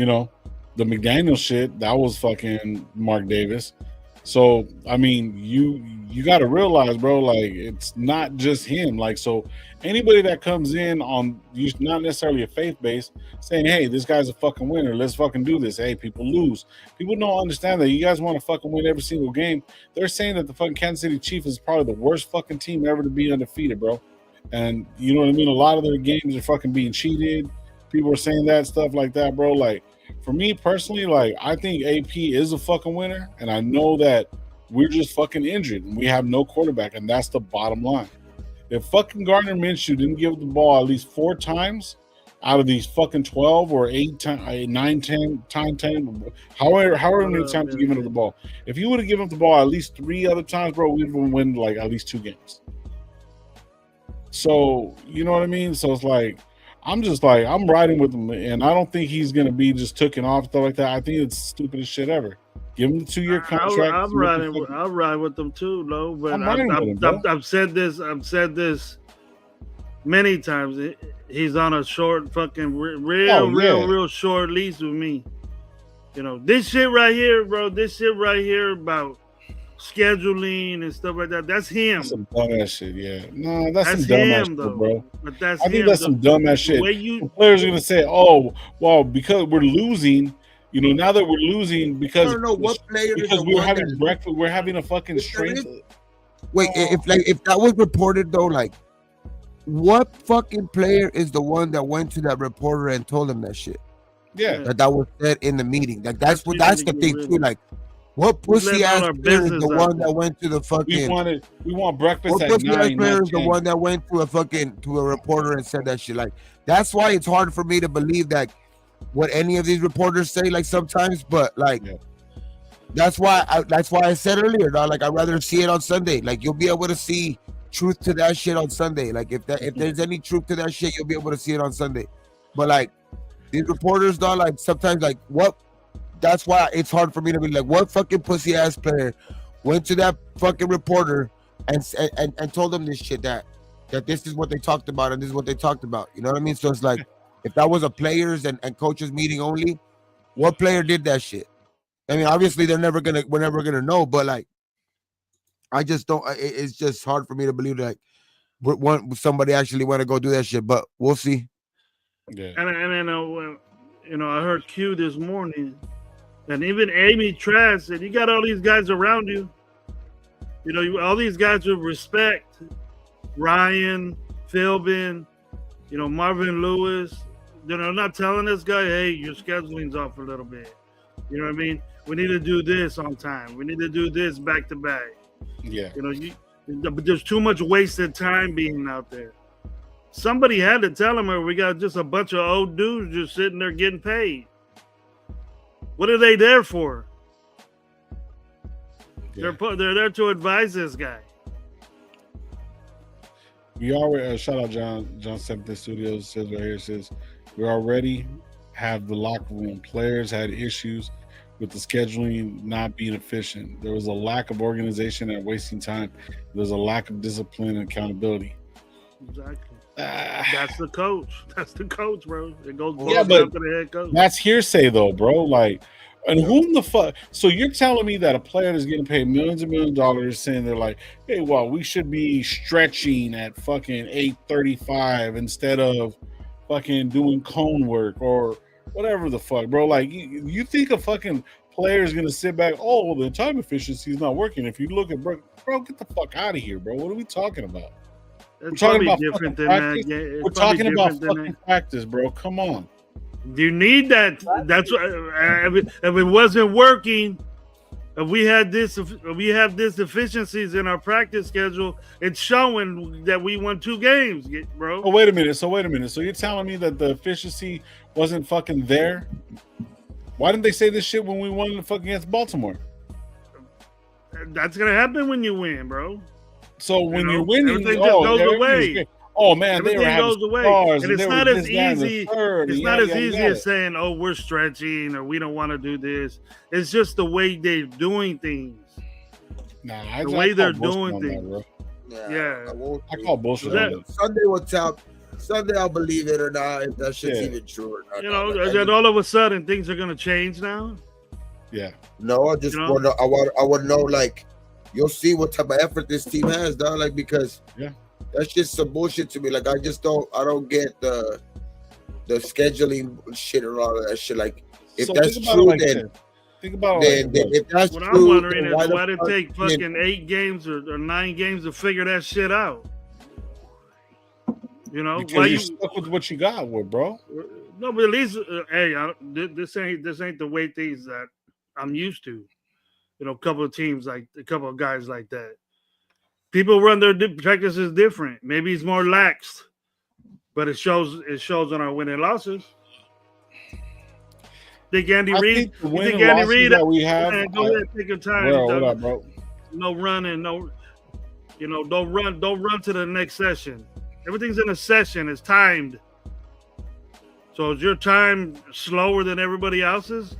the McDaniel shit, that was fucking Mark Davis. So, I mean, you got to realize, bro, like it's not just him. Like, so anybody that comes in on not necessarily a faith base saying, hey, this guy's a fucking winner, let's fucking do this. Hey, people lose. People don't understand that you guys want to fucking win every single game. They're saying that the fucking Kansas City Chiefs is probably the worst fucking team ever to be undefeated, bro. And you know what I mean? A lot of their games are fucking being cheated. People are saying that stuff like that, bro. Like, for me personally, like, I think AP is a fucking winner, and I know that we're just fucking injured and we have no quarterback, and that's the bottom line. If fucking Gardner Minshew didn't give the ball at least 4 times out of these fucking 12 or 8, 9, 10, 10, however many times you give him the ball, if you would have given him the ball at least 3 other times, bro, we'd win like at least 2 games. So, you know what I mean? So it's like, I'm just like, I'm riding with him, and I don't think he's going to be just taken off, stuff like that. I think it's the stupidest shit ever. Give him the 2-year contract. I'll ride with them too, though. But I've said this many times. He's on a short fucking real short lease with me. This shit right here, bro. This shit right here about scheduling and stuff like that. That's him. That's some dumbass shit, yeah. No, that's some dumbass shit, bro. But I think that's some dumbass shit. The players are gonna say, "Oh, well, because we're losing." Now that we're losing because I don't know what player because we're having breakfast, we're having a fucking strength. Wait, if that was reported though, like, what fucking player is the one that went to that reporter and told him that shit? Yeah, that was said in the meeting. Like that's the thing too. Like, what pussy ass player is the one that went to the fucking? We want breakfast what at 9. What pussy ass player is the one that went to a reporter and said that shit? Like, that's why it's hard for me to believe that what any of these reporters say. Like sometimes, but like, that's why I said earlier, dog. Like, I'd rather see it on Sunday. Like, you'll be able to see truth to that shit on Sunday. Like, if there's any truth to that shit, you'll be able to see it on Sunday. But like, these reporters, dog, like sometimes, like what. That's why it's hard for me to be like, what fucking pussy ass player went to that fucking reporter and told them this shit that this is what they talked about and this is what they talked about. You know what I mean? So it's like, if that was a players and coaches meeting only, what player did that shit? I mean, obviously we're never gonna know, but like, I just don't. It's just hard for me to believe that somebody actually want to go do that shit. But we'll see. Yeah. And I heard Q this morning. And even Amy Trask said, you got all these guys around you. All these guys with respect. Ryan, Philbin, Marvin Lewis. Not telling this guy, hey, your scheduling's off a little bit. You know what I mean? We need to do this on time. We need to do this back to back. Yeah. But there's too much wasted time being out there. Somebody had to tell him, we got just a bunch of old dudes just sitting there getting paid. What are they there for? Yeah. They're there to advise this guy. We already shout out John 7th Studios says right here, says we already have the locker room. Players had issues with the scheduling not being efficient. There was a lack of organization and wasting time. There's a lack of discipline and accountability. Exactly. That's the coach. That's the coach, bro. It goes Yeah, down to the head coach. That's hearsay, though, bro. Like, and who in the fuck? So you're telling me that a player is getting paid millions and millions of dollars, saying they're like, hey, well, we should be stretching at fucking 8:35 instead of fucking doing cone work or whatever the fuck, bro. Like, you think a fucking player is gonna sit back? Oh, well, the time efficiency is not working. If you look at bro, get the fuck out of here, bro. What are we talking about? We're talking about different than practice. We're talking about fucking practice, bro. Come on. You need that. That's what. If it wasn't working, if we have this deficiencies in our practice schedule, it's showing that we won 2 games, bro. Oh, wait a minute. So you're telling me that the efficiency wasn't fucking there? Why didn't they say this shit when we won the fucking against Baltimore? That's gonna happen when you win, bro. So when you're winning, everything just goes away. Oh man, everything goes away, and it's not as easy. It's not as easy as saying, "Oh, we're stretching," or "We don't want to do this." It's just the way they're doing things. Nah, the way they're doing things. Yeah, I call bullshit. Sunday will tell. Sunday, I'll believe it or not. If that shit's even true or not. You know, then all of a sudden things are gonna change now. Yeah. No, I just want to. I want to know, like, you'll see what type of effort this team has, dog. Like, because that's just some bullshit to me. Like, I don't get the scheduling shit and all of that shit. Like, if that's true, then think about then if that's what true, I'm wondering is why did it take fucking 8 games or 9 games to figure that shit out? You know, because you're stuck with what you got, bro. No, but at least, hey, this ain't the way things that I'm used to. You know, a couple of guys like that. People run their practices different. Maybe it's more lax, but it shows on our win and losses. Think Andy Reid? You think Andy Reid? That we have. Go ahead, take your time. What up, bro? No running, don't run to the next session. Everything's in a session. It's timed. So is your time slower than everybody else's?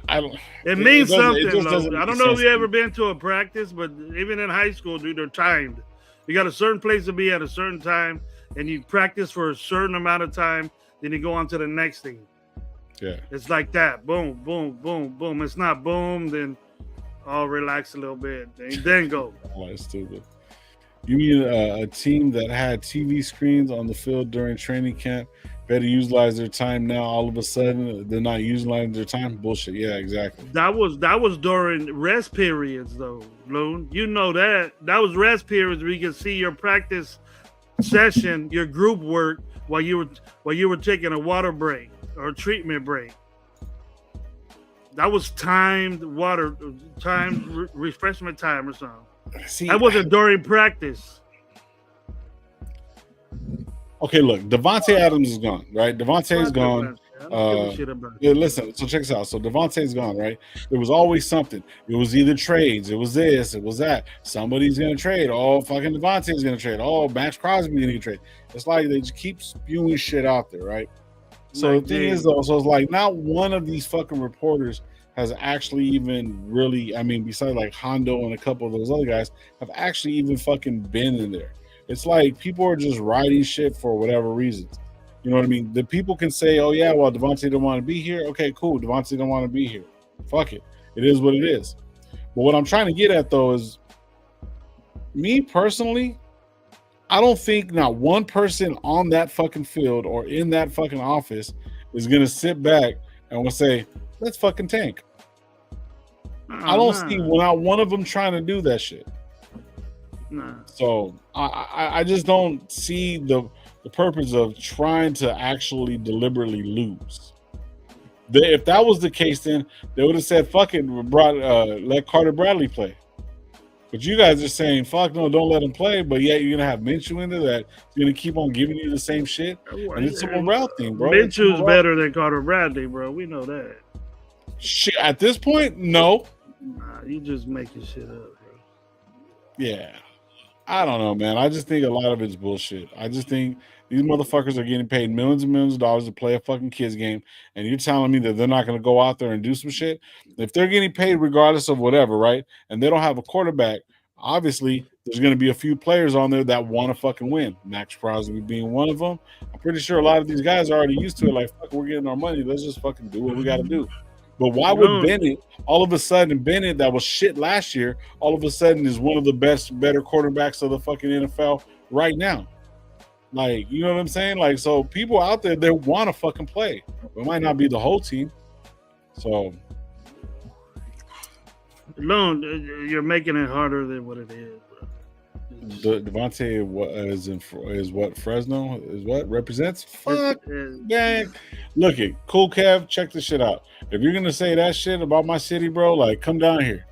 I don't. It means something. I don't know if you ever been to a practice, but even in high school, dude, they're timed. You got a certain place to be at a certain time, and you practice for a certain amount of time. Then you go on to the next thing. Yeah, it's like that. Boom, boom, boom, boom. It's not boom. Then I'll relax a little bit. Then go. Oh, that's stupid. You mean a team that had TV screens on the field during training camp better utilize their time now? All of a sudden, they're not utilizing their time. Bullshit. Yeah, exactly. That was during rest periods, though, Loon. You know that was rest periods where you can see your practice session, your group work while you were taking a water break or a treatment break. That was timed refreshment time or something. See, that wasn't during practice. Okay, look, Devontae Adams is gone, right? Devontae's gone. Listen, so check this out. So Devontae's gone, right? There was always something. It was either trades, it was this, it was that. Somebody's gonna trade. Oh, fucking Devontae's gonna trade. Oh, Max Crosby's gonna trade. It's like they just keep spewing shit out there, right? So the thing is, though, so it's like not one of these fucking reporters has actually even really, I mean, besides like Hondo and a couple of those other guys, have actually even fucking been in there. It's like people are just writing shit for whatever reasons. You know what I mean? The people can say, oh, yeah, well, Devontae don't want to be here. Okay, cool. Devontae don't want to be here. Fuck it. It is what it is. But what I'm trying to get at, though, is me personally, I don't think not one person on that fucking field or in that fucking office is going to sit back and will say, let's fucking tank. I don't see not one of them trying to do that shit. Nah. So I just don't see the purpose of trying to actually deliberately lose. If that was the case, then they would have said, fuck it, let Carter Bradley play. But you guys are saying, fuck no, don't let him play, but yet you're going to have Minshew into that. He's going to keep on giving you the same shit. And it's a morale thing, bro. Minshew's better than Carter Bradley, bro. We know that. Shit, at this point, no. Nah, you just making shit up, bro. Yeah. I don't know, man. I just think a lot of it's bullshit. I just think these motherfuckers are getting paid millions and millions of dollars to play a fucking kids game, and you're telling me that they're not going to go out there and do some shit? If they're getting paid regardless of whatever, right? And they don't have a quarterback, obviously there's going to be a few players on there that want to fucking win. Max Crosby being one of them. I'm pretty sure a lot of these guys are already used to it. Like, fuck, we're getting our money. Let's just fucking do what we got to do. But why would Bennett, all of a sudden, Bennett that was shit last year, all of a sudden is one of the better quarterbacks of the fucking NFL right now? Like, you know what I'm saying? Like, so people out there, they want to fucking play. It might not be the whole team. So, no, you're making it harder than what it is, bro. Devontae is what Fresno is what represents. Fuck, gang. Look it, cool Kev. Check this shit out. If you're gonna say that shit about my city, bro, like come down here.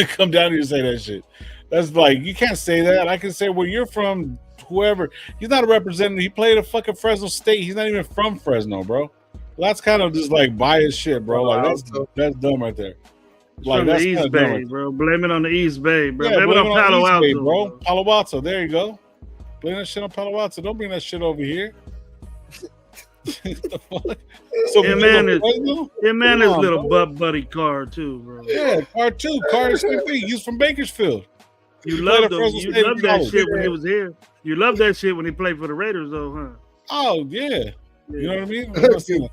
Come down here and say that shit. That's like you can't say that. I can say where you're from. Whoever. He's not a representative. He played at fucking Fresno State. He's not even from Fresno, bro. That's kind of just like biased shit, bro. Like that's dumb right there. Like that's the East Bay, bro. Blame it on the East Bay, bro. Blame it on Palo Alto, Bay, bro. Palo Alto. There you go. Blame that shit on Palo Alto. Don't bring that shit over here. So man is little butt buddy Carr too, bro. Yeah, Carr too. Carr is same thing. He's from Bakersfield. You loved that shit when he was here. You loved that shit when he played for the Raiders, though, huh? Oh yeah. You know what I mean? Other teams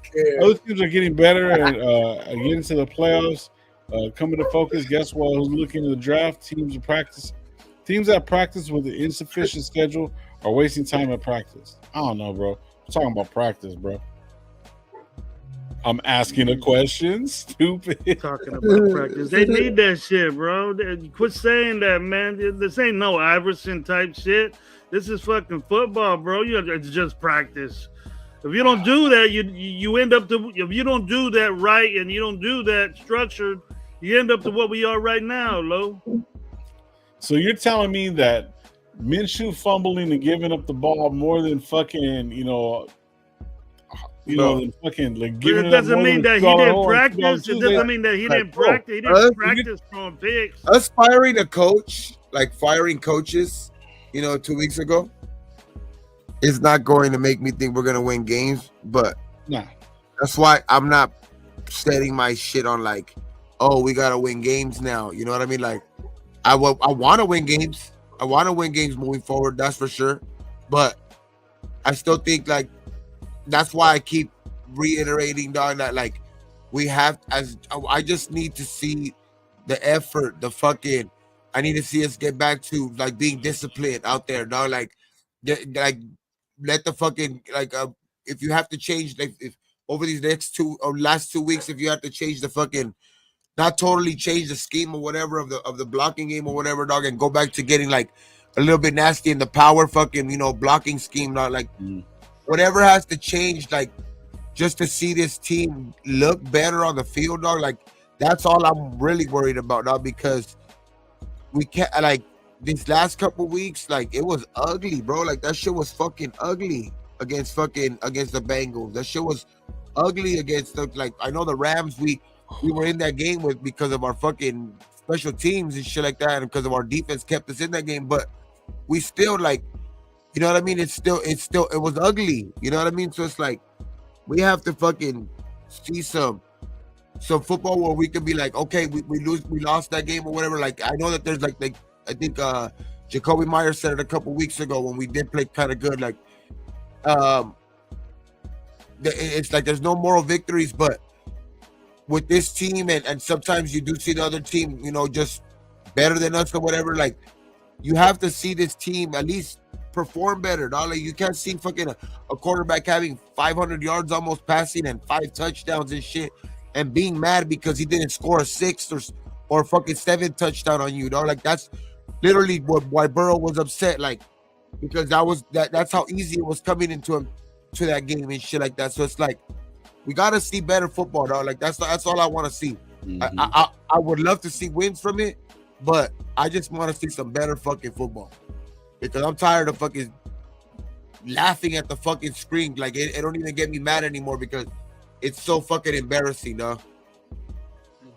are getting better and getting to the playoffs. Coming to focus. Guess what? Who's looking at the draft? Teams that practice with an insufficient schedule are wasting time at practice. I don't know, bro. I'm talking about practice, bro. I'm asking a question. Stupid. Talking about practice. They need that shit, bro. Quit saying that, man. This ain't no Iverson type shit. This is fucking football, bro. It's just practice. If you don't do that, you end up to. If you don't do that right and you don't do that structured, you end up to what we are right now, Lo. So you're telling me that Minshew fumbling and giving up the ball more than fucking, than fucking like giving it doesn't mean that he didn't practice. It doesn't mean that he didn't practice. He didn't practice throwing picks. Us firing a coach, like firing coaches, 2 weeks ago, is not going to make me think we're gonna win games. But that's why I'm not setting my shit on like, oh, we gotta win games now. You know what I mean? Like, I want to win games. I want to win games moving forward. That's for sure. But I still think like that's why I keep reiterating, dog, that like I just need to see the effort, I need to see us get back to like being disciplined out there, dog. Like let the fucking if you have to change if over these last 2 weeks, if you have to change the fucking not totally change the scheme or whatever of the blocking game or whatever, dog, and go back to getting like a little bit nasty in the power fucking blocking scheme, dog. Like whatever has to change, like just to see this team look better on the field, dog. Like that's all I'm really worried about, dog, because we can't like these last couple weeks, like it was ugly, bro. Like that shit was fucking ugly against the Bengals. That shit was ugly against I know the Rams. We were in that game because of our fucking special teams and shit like that, and because of our defense kept us in that game. But we still you know what I mean? It was ugly. You know what I mean? So it's like we have to fucking see some football where we can be like, okay, we lost that game or whatever. Like I know that there's I think Jacoby Myers said it a couple weeks ago when we did play kind of good. Like it's like there's no moral victories, but with this team, and sometimes you do see the other team, just better than us or whatever. Like, you have to see this team at least perform better, dog. Like, you can't see fucking a quarterback having 500 yards almost passing and 5 touchdowns and shit, and being mad because he didn't score a 6 or fucking 7 touchdown on you, dog. Like, that's literally why Burrow was upset, like, because that's how easy it was coming into him to that game and shit like that. So it's like, we gotta see better football, dog. Like that's all I want to see. Mm-hmm. I would love to see wins from it, but I just want to see some better fucking football because I'm tired of fucking laughing at the fucking screen. Like it don't even get me mad anymore because it's so fucking embarrassing, dog.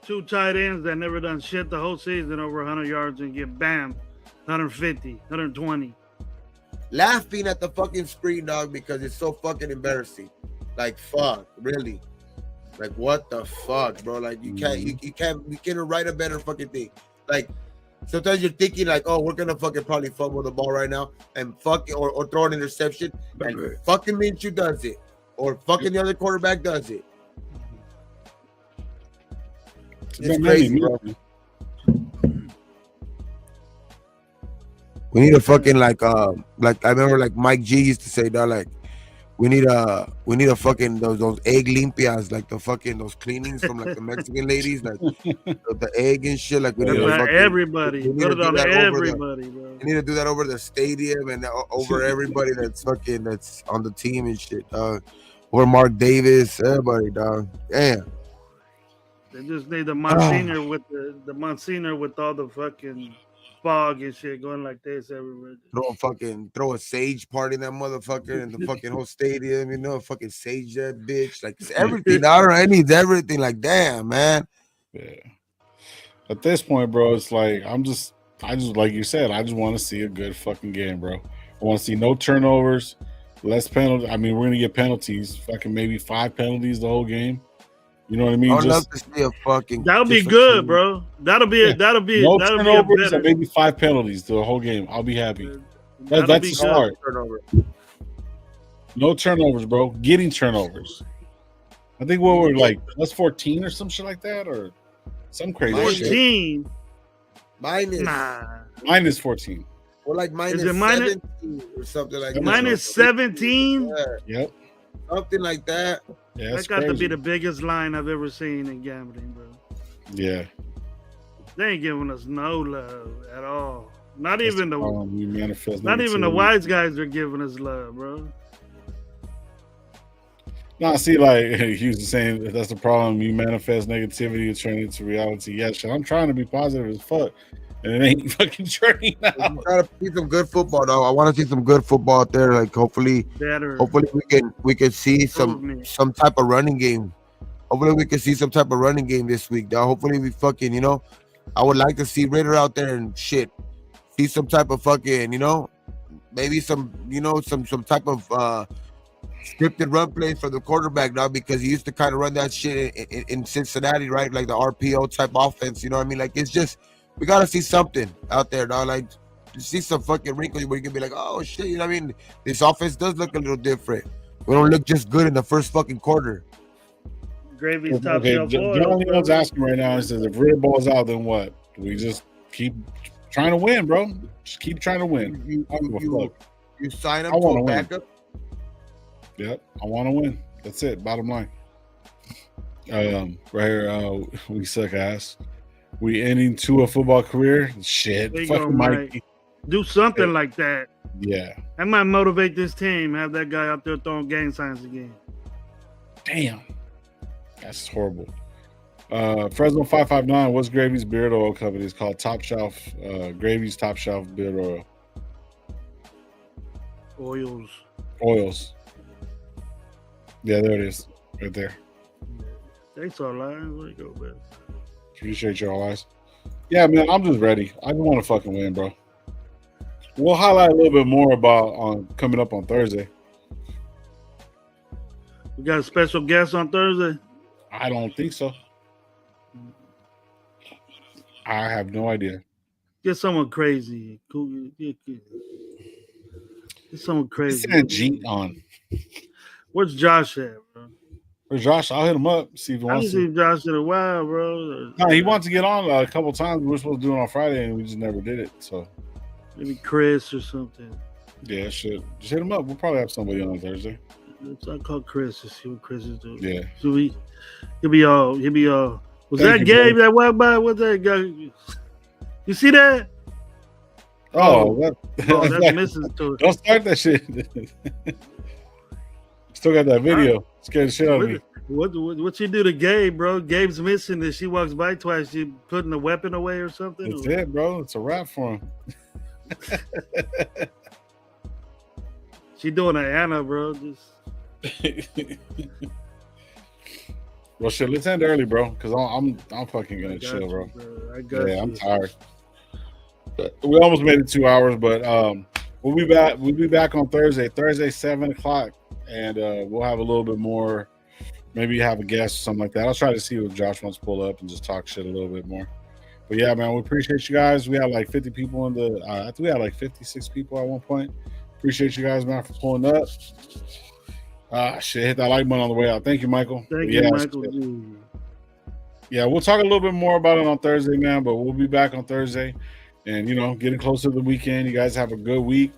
2 tight ends that never done shit the whole season over 100 yards and get 100 150, 120. Laughing at the fucking screen, dog, because it's so fucking embarrassing. Like, fuck, really. Like, what the fuck, bro? Like, you can't write a better fucking thing. Like, sometimes you're thinking like, oh, we're gonna fucking probably fumble the ball right now and fucking or throw an interception, and fucking Minshew does it, or fucking the other quarterback does it. It's crazy, bro. We need a fucking like I remember like Mike G used to say that, like we need a fucking those egg limpias, like the fucking those cleanings from like the Mexican ladies, like the egg and shit. Like we need to fucking, everybody. Put it on everybody, bro. We need to do that over the stadium and over everybody that's on the team and shit, dog. Or Mark Davis, everybody, dog. Damn. They just need the Monsignor with the Monsignor with all the fucking fog and shit going like this everywhere. Throw a sage party in that motherfucker in the fucking whole stadium, you know, fucking sage that bitch. Like everything. I don't know, it needs everything. Like, damn, man. Yeah. At this point, bro, it's like I just like you said, I just want to see a good fucking game, bro. I want to see no turnovers, less penalties. I mean, we're gonna get penalties, fucking maybe 5 penalties the whole game. You know what I mean? I'd love to see a fucking. That'll be good, bro. That'll be no turnovers and maybe 5 penalties the whole game. I'll be happy. That's a start. No turnovers, bro. Getting turnovers. I think what we're like plus 14 or some shit like that, or some crazy 14. Shit. Minus 14. Or like minus 17 or something like that. Minus 17? Yeah. Yep. Something like that. Yeah, that got to be the biggest line I've ever seen in gambling, bro. Yeah. They ain't giving us no love at all. Not even the the wise guys are giving us love, bro. No, see, like he was saying, if that's the problem, you manifest negativity and turn it into reality. Yeah, shit, I'm trying to be positive as fuck, and it ain't fucking turning out. Gotta see some good football, though. I want to see some good football out there. Like hopefully we can see some type of running game. Hopefully we can see some type of running game this week, dog. Hopefully we fucking, you know, I would like to see Raider out there and shit. See some type of fucking, you know, maybe some, you know, some type of scripted run plays for the quarterback now, because he used to kind of run that shit in Cincinnati, right? Like the RPO type offense, you know what I mean? Like it's just, we gotta see something out there, dog. Like see some fucking wrinkles where you can be like, oh shit, you know what I mean? This offense does look a little different. We don't look just good in the first fucking quarter. Gravy's top shelf. Johnny's asking right now, he says, if Red ball's out, then what? Do we just keep trying to win, bro? Just keep trying to win. You sign up for backup? Yep, I want to win. That's it. Bottom line. Right here, we suck ass. We ending to a football career. Shit, fucking Mikey. Do something like that. Yeah, that might motivate this team. Have that guy out there throwing gang signs again. Damn, that's horrible. Fresno 559. What's Gravy's beard oil company? It's called Top Shelf. Gravy's Top Shelf beard oil. Oils. Yeah, there it is, right there. Thanks, all eyes. Where you go, man? Appreciate your all eyes. Yeah, man, I'm just ready. I just want to fucking win, bro. We'll highlight a little bit more about coming up on Thursday. We got a special guest on Thursday? I don't think so. I have no idea. Get someone crazy. Get someone crazy. Send Jeet on. Where's Josh at, bro? Where's Josh? I'll hit him up. See if he wants to. I haven't seen Josh in a while, bro. No, he wants to get on a couple times. We were supposed to do it on Friday, and we just never did it. So maybe Chris or something. Yeah, shit. Just hit him up. We'll probably have somebody on Thursday. I'll call Chris to see what Chris is doing. Yeah. So he'll be all. Was that Gabe that walked by? What's that guy? You see that? Oh, that's Mrs. to it. Don't start that shit. Still got that video. Scared the shit out of me. What she do to Gabe, bro? Gabe's missing. If she walks by twice, she putting the weapon away or something? That's it, bro. It's a wrap for him. She doing an Anna, bro. Well, shit. Let's end early, bro. Because I'm fucking gonna chill, bro. I got you. I'm tired. We almost made it 2 hours, but we'll be back. We'll be back on Thursday. Thursday, 7:00, and we'll have a little bit more. Maybe have a guest or something like that. I'll try to see if Josh wants to pull up and just talk shit a little bit more. But yeah, man, we appreciate you guys. We had like 50 people in the. I think we had like 56 people at one point. Appreciate you guys, man, for pulling up. Shit, hit that like button on the way out. Thank you, Michael. Thank you, Michael. Yeah, we'll talk a little bit more about it on Thursday, man. But we'll be back on Thursday, and getting closer to the weekend. You guys have a good week.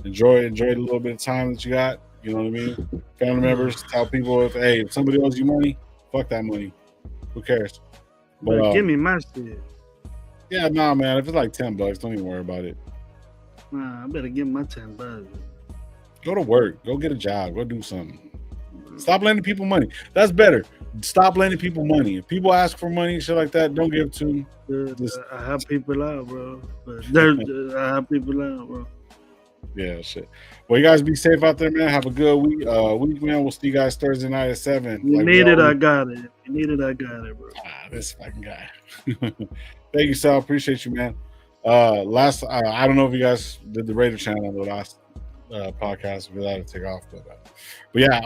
Enjoy the little bit of time that you got. You know what I mean? Family members, tell people if somebody owes you money, fuck that money. Who cares? But give me my shit. Yeah, nah, man. If it's like $10, don't even worry about it. Nah, I better give my $10. Go to work. Go get a job. Go do something. Stop lending people money. That's better. Stop lending people money. If people ask for money, shit like that, don't give it to them. I have people out, bro. I have people out, bro. Yeah, shit. Well, you guys be safe out there, man. Have a good week. Man. We'll see you guys Thursday night at 7. You need it, I got it. You need it, I got it, bro. This fucking guy. Thank you, Sal. Appreciate you, man. I don't know if you guys did the Raider channel the last podcast. We let it take off, but yeah,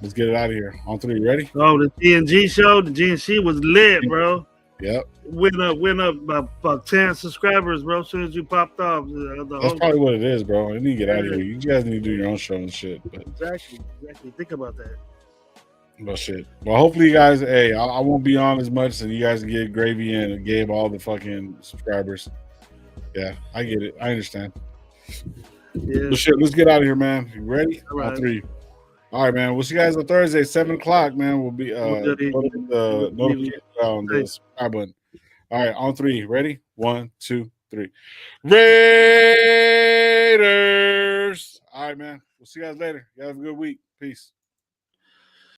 let's get it out of here. On 3, ready? Oh, the G&G show. The G&G was lit, bro. Yep. Went up by about 10 subscribers, bro. As soon as you popped off, that's probably what it is, bro. You need to get out of here. You guys need to do your own show and shit. But exactly. Think about that. Well, shit. Well, hopefully you guys. Hey, I won't be on as much, and you guys get Gravy and Gabe all the fucking subscribers. Yeah, I get it. I understand. Yeah. Well, shit. Let's get out of here, man. You ready? All right. On 3. All right, man. We'll see you guys on Thursday, 7:00, man. We'll be the notification on the subscribe button. All right, on 3. Ready? 1, 2, 3. Raiders. All right, man. We'll see you guys later. You have a good week. Peace.